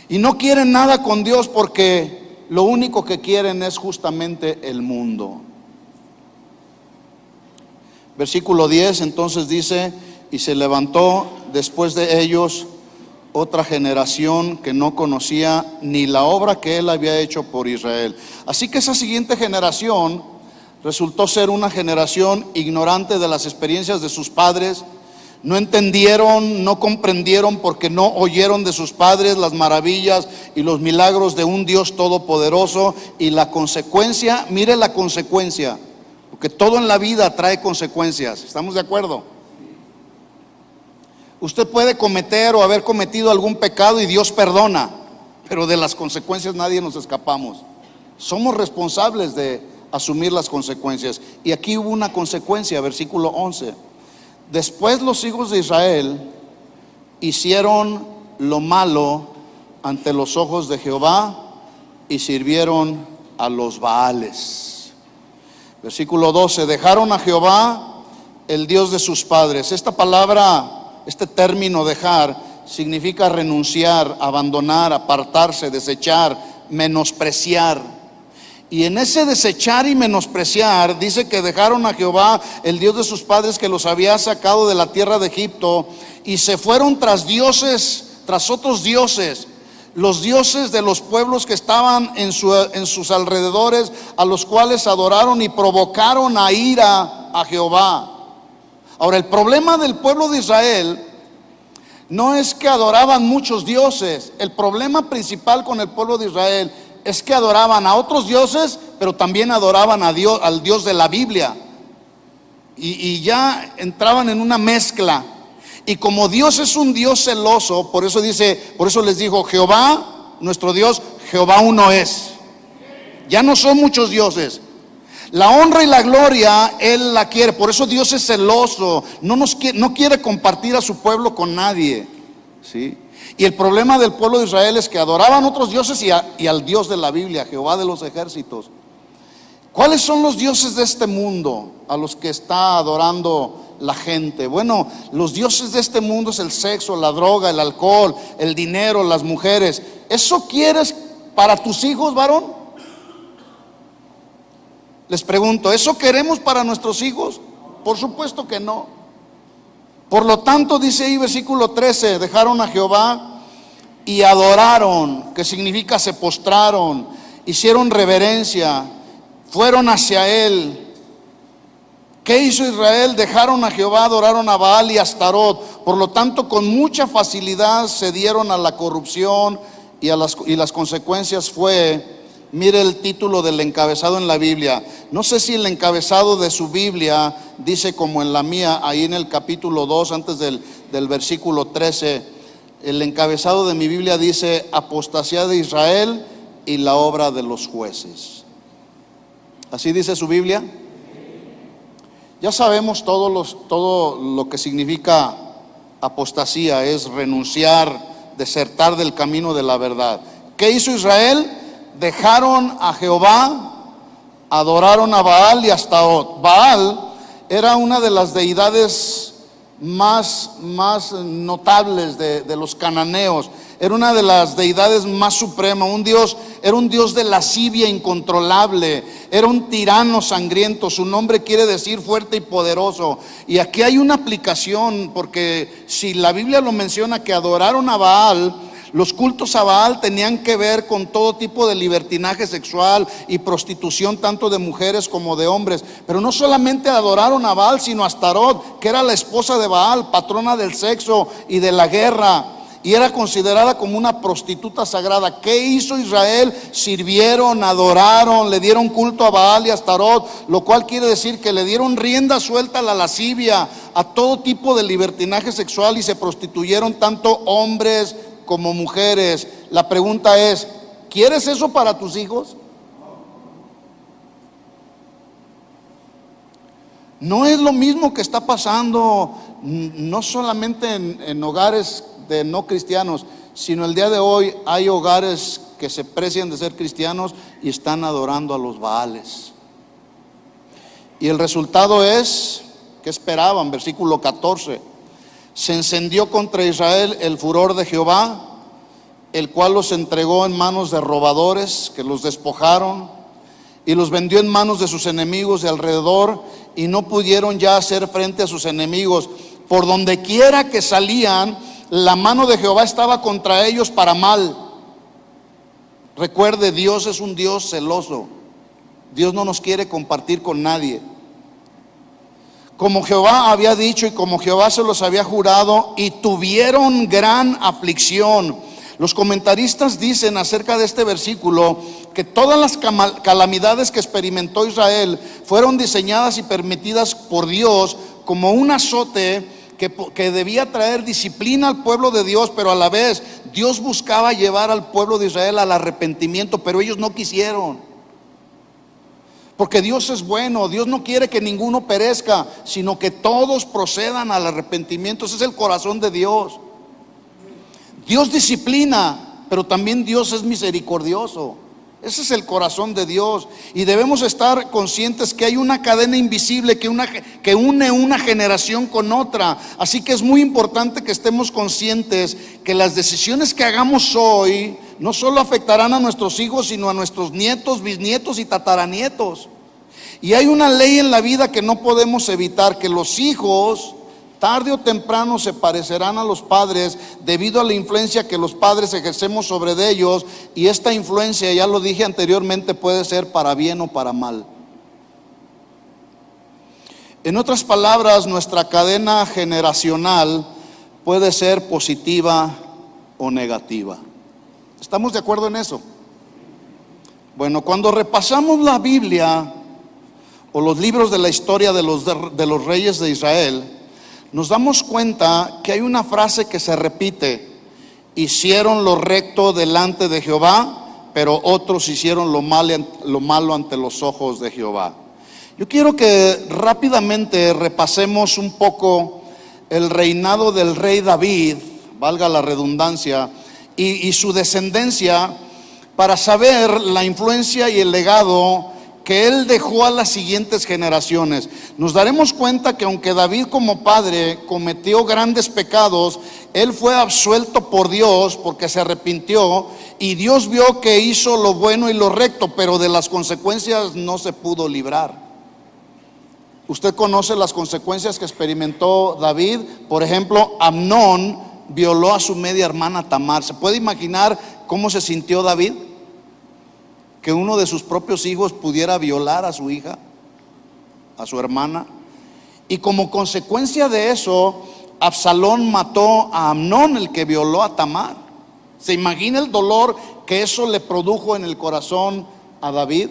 Y no quieren nada con Dios porque lo único que quieren es justamente el mundo. Versículo 10 entonces dice: y se levantó después de ellos otra generación que no conocía ni la obra que él había hecho por Israel. Así que esa siguiente generación resultó ser una generación ignorante de las experiencias de sus padres. No entendieron, no comprendieron porque no oyeron de sus padres las maravillas y los milagros de un Dios todopoderoso. Y la consecuencia, mire la consecuencia, porque todo en la vida trae consecuencias. ¿Estamos de acuerdo? Usted puede cometer o haber cometido algún pecado y Dios perdona, pero de las consecuencias nadie nos escapamos. Somos responsables de asumir las consecuencias. Y aquí hubo una consecuencia, versículo 11. Después los hijos de Israel hicieron lo malo ante los ojos de Jehová y sirvieron a los Baales. Versículo 12. Dejaron a Jehová, el Dios de sus padres. Esta palabra, este término dejar, significa renunciar, abandonar, apartarse, desechar, menospreciar. Y en ese desechar y menospreciar, dice que dejaron a Jehová, el Dios de sus padres, que los había sacado de la tierra de Egipto, y se fueron tras dioses, tras otros dioses, los dioses de los pueblos que estaban en sus alrededores, a los cuales adoraron y provocaron a ira a Jehová. Ahora, el problema del pueblo de Israel no es que adoraban muchos dioses. El problema principal con el pueblo de Israel es que adoraban a otros dioses, pero también adoraban a Dios, al Dios de la Biblia. Y ya entraban en una mezcla. Y como Dios es un Dios celoso, por eso les dijo: Jehová, nuestro Dios, Jehová uno es. Ya no son muchos dioses. La honra y la gloria Él la quiere. Por eso Dios es celoso. No quiere compartir a su pueblo con nadie, ¿sí? Y el problema del pueblo de Israel es que adoraban otros dioses y al Dios de la Biblia, Jehová de los ejércitos. ¿Cuáles son los dioses de este mundo a los que está adorando la gente? Bueno, los dioses de este mundo es el sexo, la droga, el alcohol, el dinero, las mujeres. ¿Eso quieres para tus hijos, varón? Les pregunto, ¿eso queremos para nuestros hijos? Por supuesto que no. Por lo tanto, dice ahí versículo 13, dejaron a Jehová y adoraron, que significa se postraron, hicieron reverencia, fueron hacia Él. ¿Qué hizo Israel? Dejaron a Jehová, adoraron a Baal y a Astarot. Por lo tanto, con mucha facilidad se dieron a la corrupción y las consecuencias fue Mire el título del encabezado en la Biblia. No sé si el encabezado de su Biblia dice como en la mía, ahí en el capítulo 2, antes del versículo 13. El encabezado de mi Biblia dice: apostasía de Israel y la obra de los jueces. ¿Así dice su Biblia? Ya sabemos todo lo que significa apostasía. Es renunciar, desertar del camino de la verdad. ¿Qué hizo Israel? Dejaron a Jehová, adoraron a Baal y a Astaroth. Baal era una de las deidades más notables de los cananeos. Era una de las deidades más supremas. Era un dios de lascivia incontrolable. Era un tirano sangriento. Su nombre quiere decir fuerte y poderoso. Y aquí hay una aplicación, porque si la Biblia lo menciona que adoraron a Baal, los cultos a Baal tenían que ver con todo tipo de libertinaje sexual y prostitución, tanto de mujeres como de hombres. Pero no solamente adoraron a Baal, sino a Astaroth, que era la esposa de Baal, patrona del sexo y de la guerra, y era considerada como una prostituta sagrada. ¿Qué hizo Israel? Sirvieron, adoraron, le dieron culto a Baal y a Astaroth, lo cual quiere decir que le dieron rienda suelta a la lascivia, a todo tipo de libertinaje sexual, y se prostituyeron tanto hombres como mujeres. La pregunta es: ¿quieres eso para tus hijos? No es lo mismo que está pasando, no solamente en hogares de no cristianos, sino el día de hoy hay hogares que se precian de ser cristianos y están adorando a los Baales. Y el resultado es, ¿qué esperaban? Versículo 14: se encendió contra Israel el furor de Jehová, el cual los entregó en manos de robadores, que los despojaron, y los vendió en manos de sus enemigos de alrededor, y no pudieron ya hacer frente a sus enemigos. Por donde quiera que salían, la mano de Jehová estaba contra ellos para mal. Recuerde, Dios es un Dios celoso. Dios no nos quiere compartir con nadie. Como Jehová había dicho y como Jehová se los había jurado, y tuvieron gran aflicción. Los comentaristas dicen acerca de este versículo que todas las calamidades que experimentó Israel fueron diseñadas y permitidas por Dios como un azote que debía traer disciplina al pueblo de Dios, pero a la vez Dios buscaba llevar al pueblo de Israel al arrepentimiento, pero ellos no quisieron. Porque Dios es bueno, Dios no quiere que ninguno perezca, sino que todos procedan al arrepentimiento. Ese es el corazón de Dios. Dios disciplina, pero también Dios es misericordioso. Ese es el corazón de Dios. Y debemos estar conscientes que hay una cadena invisible que une una generación con otra. Así que es muy importante que estemos conscientes que las decisiones que hagamos hoy no solo afectarán a nuestros hijos, sino a nuestros nietos, bisnietos y tataranietos. Y hay una ley en la vida que no podemos evitar: que los hijos tarde o temprano se parecerán a los padres debido a la influencia que los padres ejercemos sobre de ellos. Y esta influencia, ya lo dije anteriormente, puede ser para bien o para mal. En otras palabras, nuestra cadena generacional puede ser positiva o negativa. ¿Estamos de acuerdo en eso? Bueno, cuando repasamos la Biblia o los libros de la historia de los reyes de Israel, nos damos cuenta que hay una frase que se repite: hicieron lo recto delante de Jehová, pero otros hicieron lo malo ante los ojos de Jehová. Yo quiero que rápidamente repasemos un poco el reinado del rey David, valga la redundancia, y su descendencia, para saber la influencia y el legado que él dejó a las siguientes generaciones. Nos daremos cuenta que aunque David como padre cometió grandes pecados, él fue absuelto por Dios porque se arrepintió, y Dios vio que hizo lo bueno y lo recto, pero de las consecuencias no se pudo librar. Usted conoce las consecuencias que experimentó David. Por ejemplo, Amnón violó a su media hermana Tamar. ¿Se puede imaginar cómo se sintió David? Que uno de sus propios hijos pudiera violar a su hija, a su hermana. Y como consecuencia de eso, Absalón mató a Amnón, el que violó a Tamar. ¿Se imagina el dolor que eso le produjo en el corazón a David.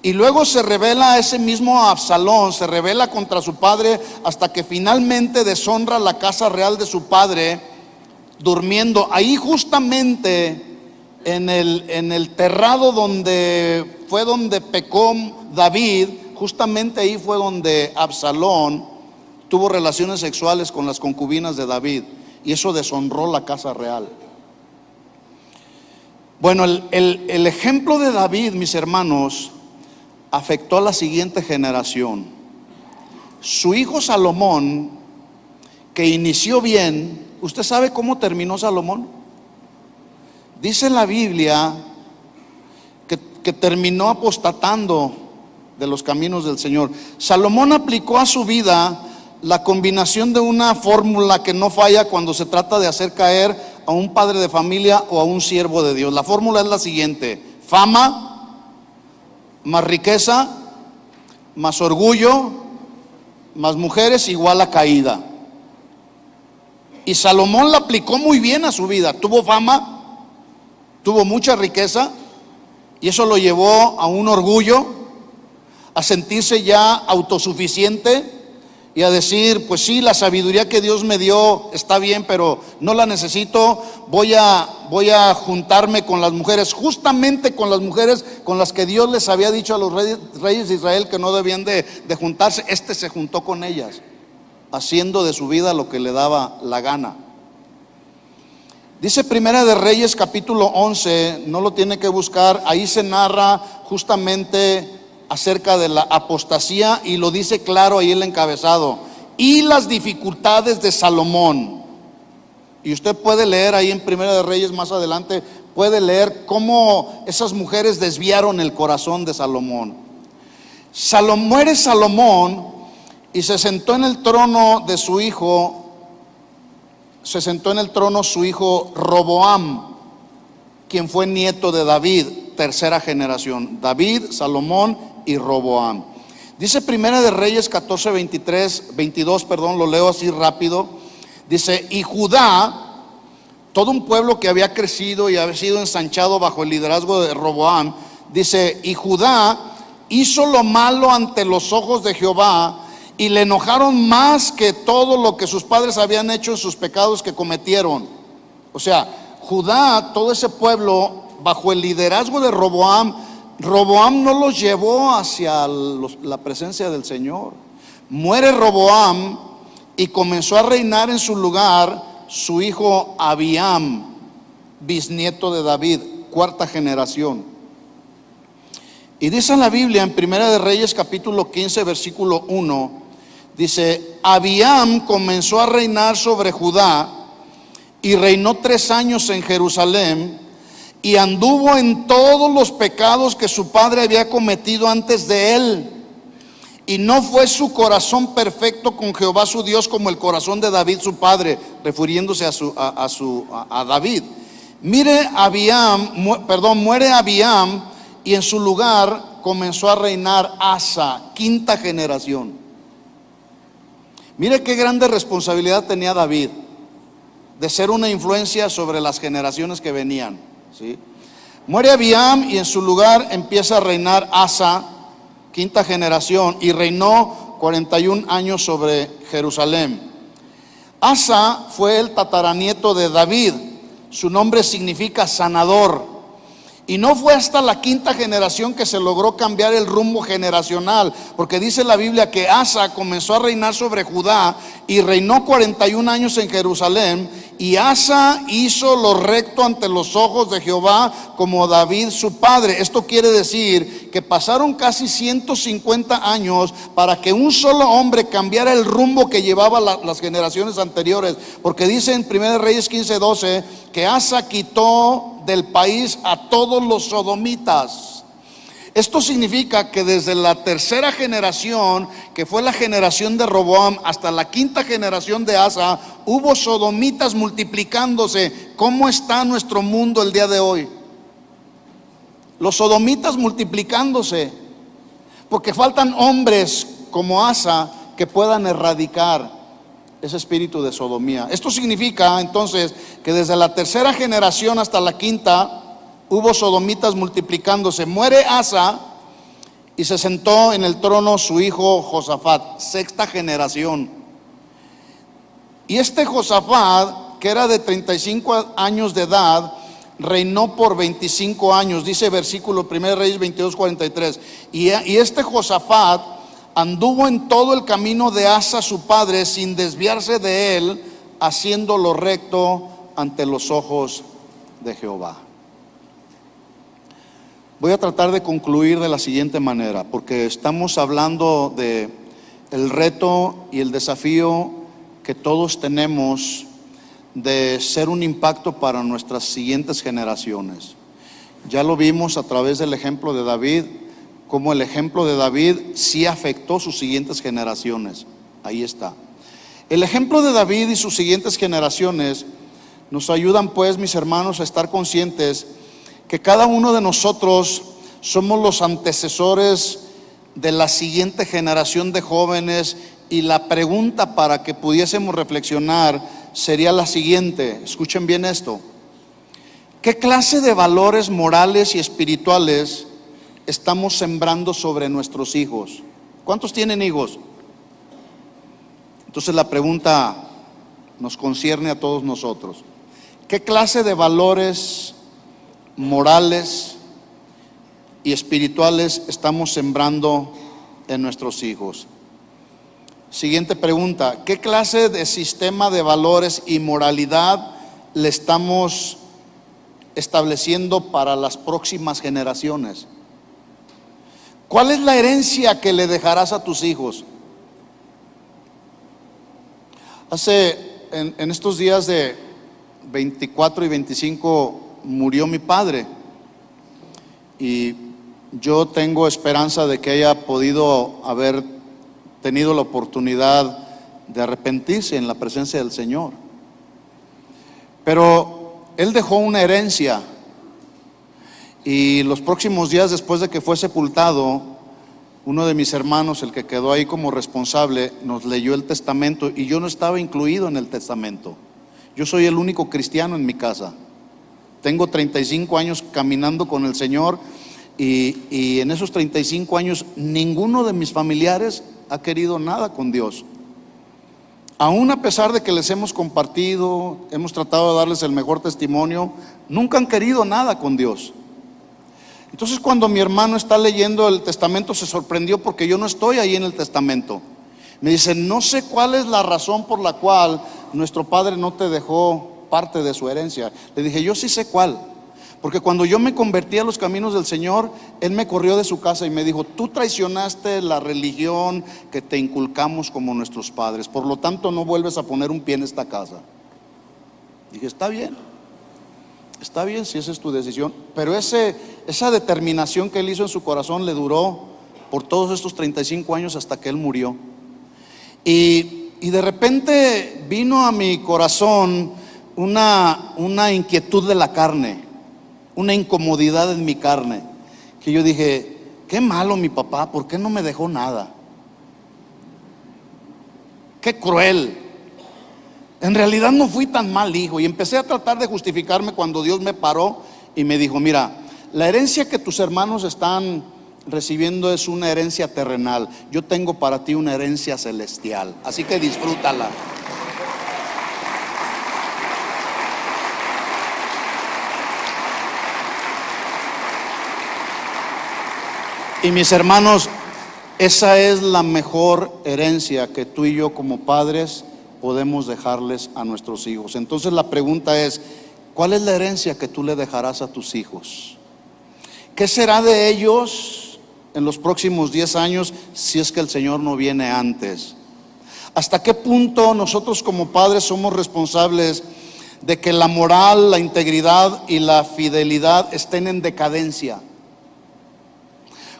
Y luego se revela ese mismo Absalón, se revela contra su padre hasta que finalmente deshonra la casa real de su padre, durmiendo ahí justamente en el terrado donde pecó David. Justamente ahí fue donde Absalón tuvo relaciones sexuales con las concubinas de David, y eso deshonró la casa real. Bueno, el ejemplo de David, mis hermanos, afectó a la siguiente generación. Su hijo Salomón, que inició bien, ¿usted sabe cómo terminó Salomón? Dice la Biblia que terminó apostatando de los caminos del Señor. Salomón aplicó a su vida la combinación de una fórmula que no falla cuando se trata de hacer caer a un padre de familia o a un siervo de Dios. La fórmula es la siguiente: fama más riqueza más orgullo más mujeres igual a caída. Y Salomón la aplicó muy bien a su vida. Tuvo fama, tuvo mucha riqueza, y eso lo llevó a un orgullo, a sentirse ya autosuficiente y a decir, pues sí, la sabiduría que Dios me dio está bien, pero no la necesito. Voy a juntarme con las mujeres, justamente con las mujeres con las que Dios les había dicho a los reyes de Israel que no debían de juntarse. Se juntó con ellas, haciendo de su vida lo que le daba la gana. Dice Primera de Reyes capítulo 11, no lo tiene que buscar, ahí se narra justamente acerca de la apostasía, y lo dice claro ahí el encabezado: y las dificultades de Salomón. Y usted puede leer ahí en Primera de Reyes más adelante, puede leer cómo esas mujeres desviaron el corazón de Salomón. Muere Salomón y se sentó en el trono de su hijo, su hijo Roboam, quien fue nieto de David, tercera generación. David, Salomón y Roboam. Dice Primera de Reyes 14, 22, lo leo así rápido. Dice: y Judá, todo un pueblo que había crecido y había sido ensanchado bajo el liderazgo de Roboam, dice: y Judá hizo lo malo ante los ojos de Jehová, y le enojaron más que todo lo que sus padres habían hecho en sus pecados que cometieron. O sea, Judá, todo ese pueblo bajo el liderazgo de Roboam no los llevó hacia la presencia del Señor. Muere Roboam y comenzó a reinar en su lugar su hijo Abiam, bisnieto de David, cuarta generación. Y dice la Biblia en Primera de Reyes capítulo 15 versículo 1, dice: Abiam comenzó a reinar sobre Judá y reinó 3 años en Jerusalén, y anduvo en todos los pecados que su padre había cometido antes de él. Y no fue su corazón perfecto con Jehová su Dios como el corazón de David su padre, refiriéndose a David. Muere Abiam, y en su lugar comenzó a reinar Asa, quinta generación. Mire qué grande responsabilidad tenía David de ser una influencia sobre las generaciones que venían, ¿sí? Muere Abiam y en su lugar empieza a reinar Asa, quinta generación, y reinó 41 años sobre Jerusalén. Asa fue el tataranieto de David, su nombre significa sanador. Y no fue hasta la quinta generación que se logró cambiar el rumbo generacional, porque dice la Biblia que Asa comenzó a reinar sobre Judá y reinó 41 años en Jerusalén. Y Asa hizo lo recto ante los ojos de Jehová como David su padre. Esto quiere decir que pasaron casi 150 años para que un solo hombre cambiara el rumbo que llevaba las generaciones anteriores. Porque dice en 1 Reyes 15:12 que Asa quitó del país a todos los sodomitas. Esto significa que desde la tercera generación, que fue la generación de Roboam, hasta la quinta generación de Asa, hubo sodomitas multiplicándose. ¿Cómo está nuestro mundo el día de hoy? Los sodomitas multiplicándose, porque faltan hombres como Asa que puedan erradicar ese espíritu de sodomía. Esto significa entonces que desde la tercera generación hasta la quinta hubo sodomitas multiplicándose. Muere Asa y se sentó en el trono su hijo Josafat, sexta generación. Y este Josafat, que era de 35 años de edad, reinó por 25 años, dice versículo 1 Reyes 22:43. Y este Josafat anduvo en todo el camino de Asa su padre, sin desviarse de él, haciendo lo recto ante los ojos de Jehová. Voy a tratar de concluir de la siguiente manera, porque estamos hablando de el reto y el desafío que todos tenemos de ser un impacto para nuestras siguientes generaciones. Ya lo vimos a través del ejemplo de David, cómo el ejemplo de David sí afectó sus siguientes generaciones. Ahí está. El ejemplo de David y sus siguientes generaciones nos ayudan, pues, mis hermanos, a estar conscientes que cada uno de nosotros somos los antecesores de la siguiente generación de jóvenes, y la pregunta para que pudiésemos reflexionar sería la siguiente. Escuchen bien esto: ¿qué clase de valores morales y espirituales estamos sembrando sobre nuestros hijos? ¿Cuántos tienen hijos? Entonces la pregunta nos concierne a todos nosotros. ¿Qué clase de valores morales y espirituales estamos sembrando en nuestros hijos? Siguiente pregunta: ¿qué clase de sistema de valores y moralidad le estamos estableciendo para las próximas generaciones? ¿Cuál es la herencia que le dejarás a tus hijos? En estos días de 24 y 25 murió mi padre, y yo tengo esperanza de que haya podido haber tenido la oportunidad de arrepentirse en la presencia del Señor. Pero él dejó una herencia, y los próximos días después de que fue sepultado, uno de mis hermanos, el que quedó ahí como responsable, nos leyó el testamento, y yo no estaba incluido en el testamento. Yo soy el único cristiano en mi casa. Tengo 35 años caminando con el Señor, y en esos 35 años ninguno de mis familiares ha querido nada con Dios. Aún a pesar de que les hemos compartido, hemos tratado de darles el mejor testimonio, nunca han querido nada con Dios. Entonces, cuando mi hermano está leyendo el testamento, se sorprendió porque yo no estoy ahí en el testamento. Me dice: no sé cuál es la razón por la cual nuestro padre no te dejó parte de su herencia. Le dije: yo sí sé cuál. Porque cuando yo me convertí a los caminos del Señor, Él me corrió de su casa y me dijo: tú traicionaste la religión que te inculcamos como nuestros padres, por lo tanto no vuelves a poner un pie en esta casa. Dije: está bien si esa es tu decisión. Pero esa determinación que Él hizo en su corazón le duró por todos estos 35 años hasta que Él murió. Y de repente vino a mi corazón una inquietud de la carne, una incomodidad en mi carne, que yo dije: qué malo mi papá, ¿por qué no me dejó nada? Qué cruel. En realidad no fui tan mal hijo. Y empecé a tratar de justificarme cuando Dios me paró y me dijo: mira, la herencia que tus hermanos están recibiendo es una herencia terrenal. Yo tengo para ti una herencia celestial, así que disfrútala. Y mis hermanos, esa es la mejor herencia que tú y yo como padres podemos dejarles a nuestros hijos. Entonces la pregunta es: ¿cuál es la herencia que tú le dejarás a tus hijos? ¿Qué será de ellos en los próximos 10 años si es que el Señor no viene antes? ¿Hasta qué punto nosotros como padres somos responsables de que la moral, la integridad y la fidelidad estén en decadencia?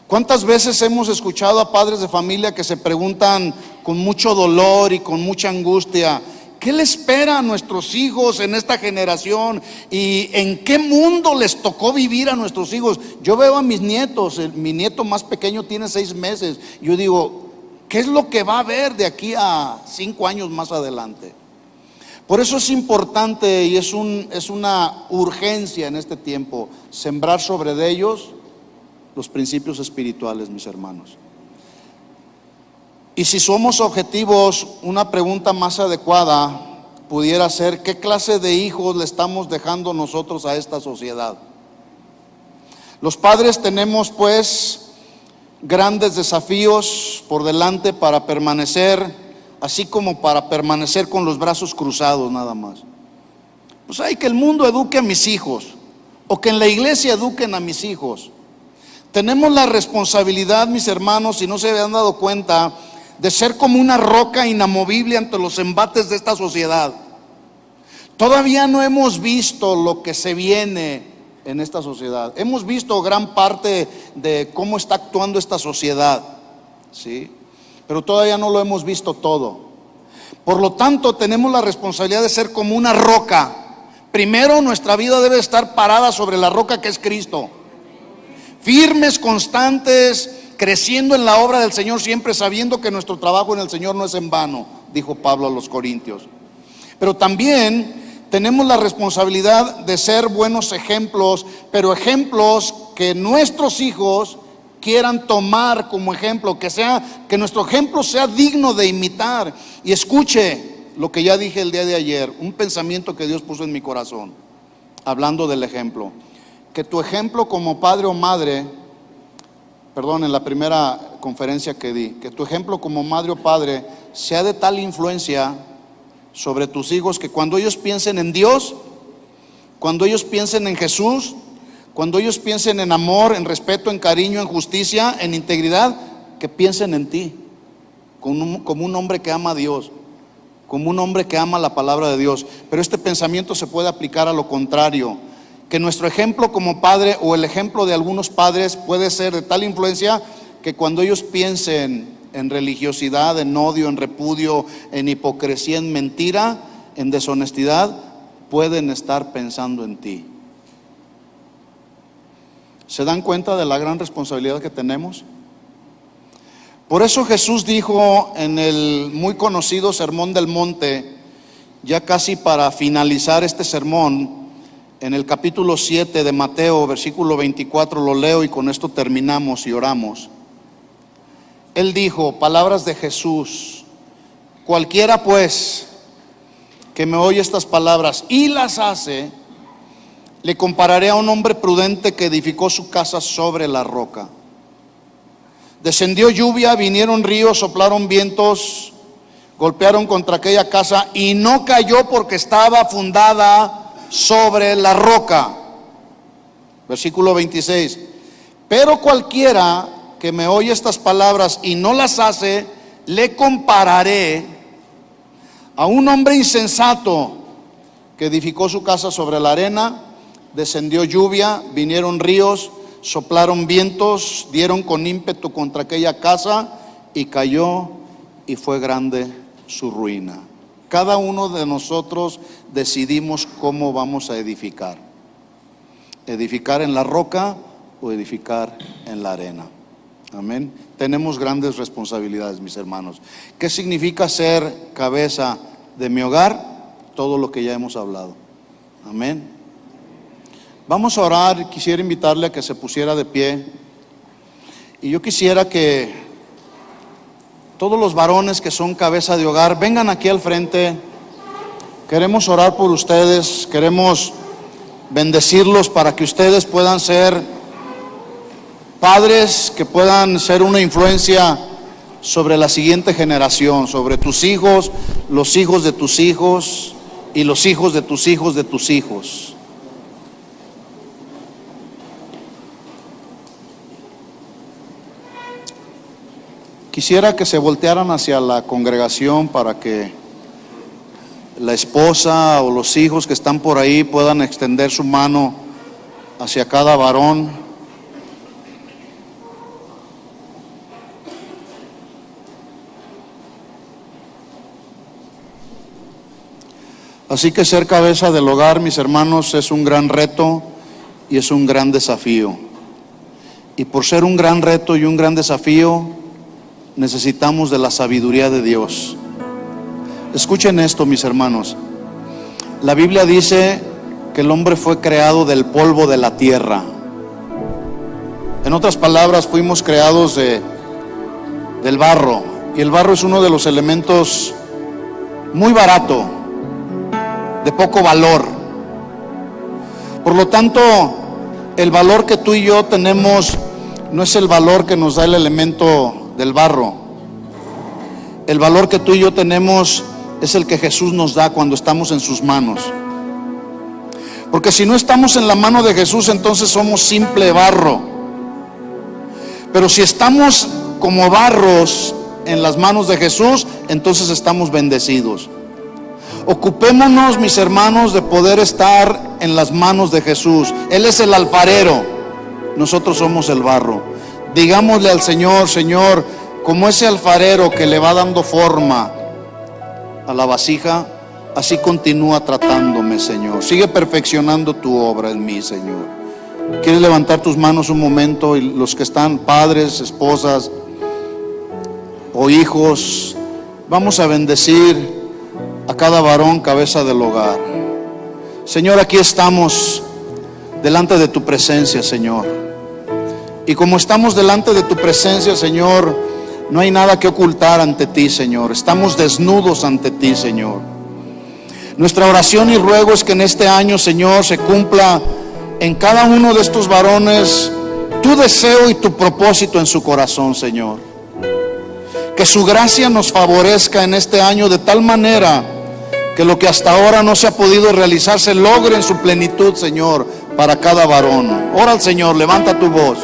¿Cuántas veces hemos escuchado a padres de familia que se preguntan con mucho dolor y con mucha angustia: ¿qué le espera a nuestros hijos en esta generación? ¿Y en qué mundo les tocó vivir a nuestros hijos? Yo veo a mis nietos, mi nieto más pequeño tiene 6 meses. Yo digo: ¿qué es lo que va a haber de aquí a 5 años más adelante? Por eso es importante y es una urgencia en este tiempo sembrar sobre de ellos los principios espirituales, mis hermanos. Y si somos objetivos, una pregunta más adecuada pudiera ser: ¿qué clase de hijos le estamos dejando nosotros a esta sociedad? Los padres tenemos pues grandes desafíos por delante para permanecer, así como para permanecer con los brazos cruzados nada más. Pues hay que el mundo eduque a mis hijos, o que en la iglesia eduquen a mis hijos. Tenemos la responsabilidad, mis hermanos, si no se habían dado cuenta, de ser como una roca inamovible ante los embates de esta sociedad. Todavía no hemos visto lo que se viene en esta sociedad. Hemos visto gran parte de cómo está actuando esta sociedad, ¿sí? Pero todavía no lo hemos visto todo. Por lo tanto, tenemos la responsabilidad de ser como una roca. Primero, nuestra vida debe estar parada sobre la roca que es Cristo. Firmes, constantes, creciendo en la obra del Señor, siempre sabiendo que nuestro trabajo en el Señor no es en vano, dijo Pablo a los Corintios. Pero también tenemos la responsabilidad de ser buenos ejemplos, pero ejemplos que nuestros hijos quieran tomar como ejemplo, que nuestro ejemplo sea digno de imitar. Y escuche lo que ya dije el día de ayer, un pensamiento que Dios puso en mi corazón, hablando del ejemplo. Que tu ejemplo como padre o madre, en la primera conferencia que di, que tu ejemplo como madre o padre sea de tal influencia sobre tus hijos que cuando ellos piensen en Dios, cuando ellos piensen en Jesús, cuando ellos piensen en amor, en respeto, en cariño, en justicia, en integridad, que piensen en ti como un hombre que ama a Dios, como un hombre que ama la palabra de Dios. Pero este pensamiento se puede aplicar a lo contrario, que nuestro ejemplo como padre o el ejemplo de algunos padres puede ser de tal influencia que cuando ellos piensen en religiosidad, en odio, en repudio, en hipocresía, en mentira, en deshonestidad, pueden estar pensando en ti. ¿Se dan cuenta de la gran responsabilidad que tenemos? Por eso Jesús dijo en el muy conocido Sermón del Monte, ya casi para finalizar este sermón, en el capítulo 7 de Mateo, versículo 24, lo leo y con esto terminamos y oramos. Él dijo, palabras de Jesús: cualquiera pues que me oye estas palabras y las hace, le compararé a un hombre prudente que edificó su casa sobre la roca. Descendió lluvia, vinieron ríos, soplaron vientos, golpearon contra aquella casa y no cayó porque estaba fundada sobre la roca. Versículo 26. Pero cualquiera que me oye estas palabras y no las hace, le compararé a un hombre insensato que edificó su casa sobre la arena. Descendió lluvia, vinieron ríos, soplaron vientos, dieron con ímpetu contra aquella casa y cayó, y fue grande su ruina. Cada uno de nosotros decidimos cómo vamos a edificar. Edificar en la roca o edificar en la arena. Amén. Tenemos grandes responsabilidades, mis hermanos. ¿Qué significa ser cabeza de mi hogar? Todo lo que ya hemos hablado. Amén. Vamos a orar. Quisiera invitarle a que se pusiera de pie. Y yo quisiera que todos los varones que son cabeza de hogar vengan aquí al frente. Queremos orar por ustedes. Queremos bendecirlos para que ustedes puedan ser padres que puedan ser una influencia sobre la siguiente generación, sobre tus hijos, los hijos de tus hijos y los hijos de tus hijos de tus hijos. Quisiera que se voltearan hacia la congregación para que la esposa o los hijos que están por ahí puedan extender su mano hacia cada varón. Así que ser cabeza del hogar, mis hermanos, es un gran reto y es un gran desafío. Y por ser un gran reto y un gran desafío, necesitamos de la sabiduría de Dios. Escuchen esto, mis hermanos. La Biblia dice que el hombre fue creado del polvo de la tierra. En otras palabras, fuimos creados del barro. Y el barro es uno de los elementos muy barato, de poco valor. Por lo tanto, el valor que tú y yo tenemos no es el valor que nos da el elemento del barro. El valor que tú y yo tenemos es el que Jesús nos da cuando estamos en sus manos. Porque si no estamos en la mano de Jesús, entonces somos simple barro. Pero si estamos como barros en las manos de Jesús, entonces estamos bendecidos. Ocupémonos, mis hermanos, de poder estar en las manos de Jesús. Él es el alfarero, nosotros somos el barro. Digámosle al Señor: Señor, como ese alfarero que le va dando forma a la vasija, así continúa tratándome, Señor. Sigue perfeccionando tu obra en mí, Señor. ¿Quieres levantar tus manos un momento? Y los que están, padres, esposas o hijos, vamos a bendecir a cada varón cabeza del hogar. Señor, aquí estamos delante de tu presencia, Señor. Y como estamos delante de tu presencia, Señor, no hay nada que ocultar ante ti, Señor. Estamos desnudos ante ti, Señor. Nuestra oración y ruego es que en este año, Señor, se cumpla en cada uno de estos varones tu deseo y tu propósito en su corazón, Señor. Que su gracia nos favorezca en este año de tal manera que lo que hasta ahora no se ha podido realizar se logre en su plenitud, Señor, para cada varón. Ora al Señor, levanta tu voz.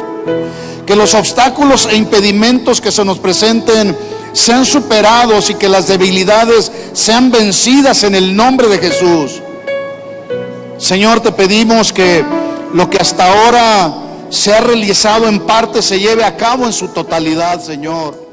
Que los obstáculos e impedimentos que se nos presenten sean superados y que las debilidades sean vencidas en el nombre de Jesús. Señor, te pedimos que lo que hasta ahora se ha realizado en parte se lleve a cabo en su totalidad, Señor.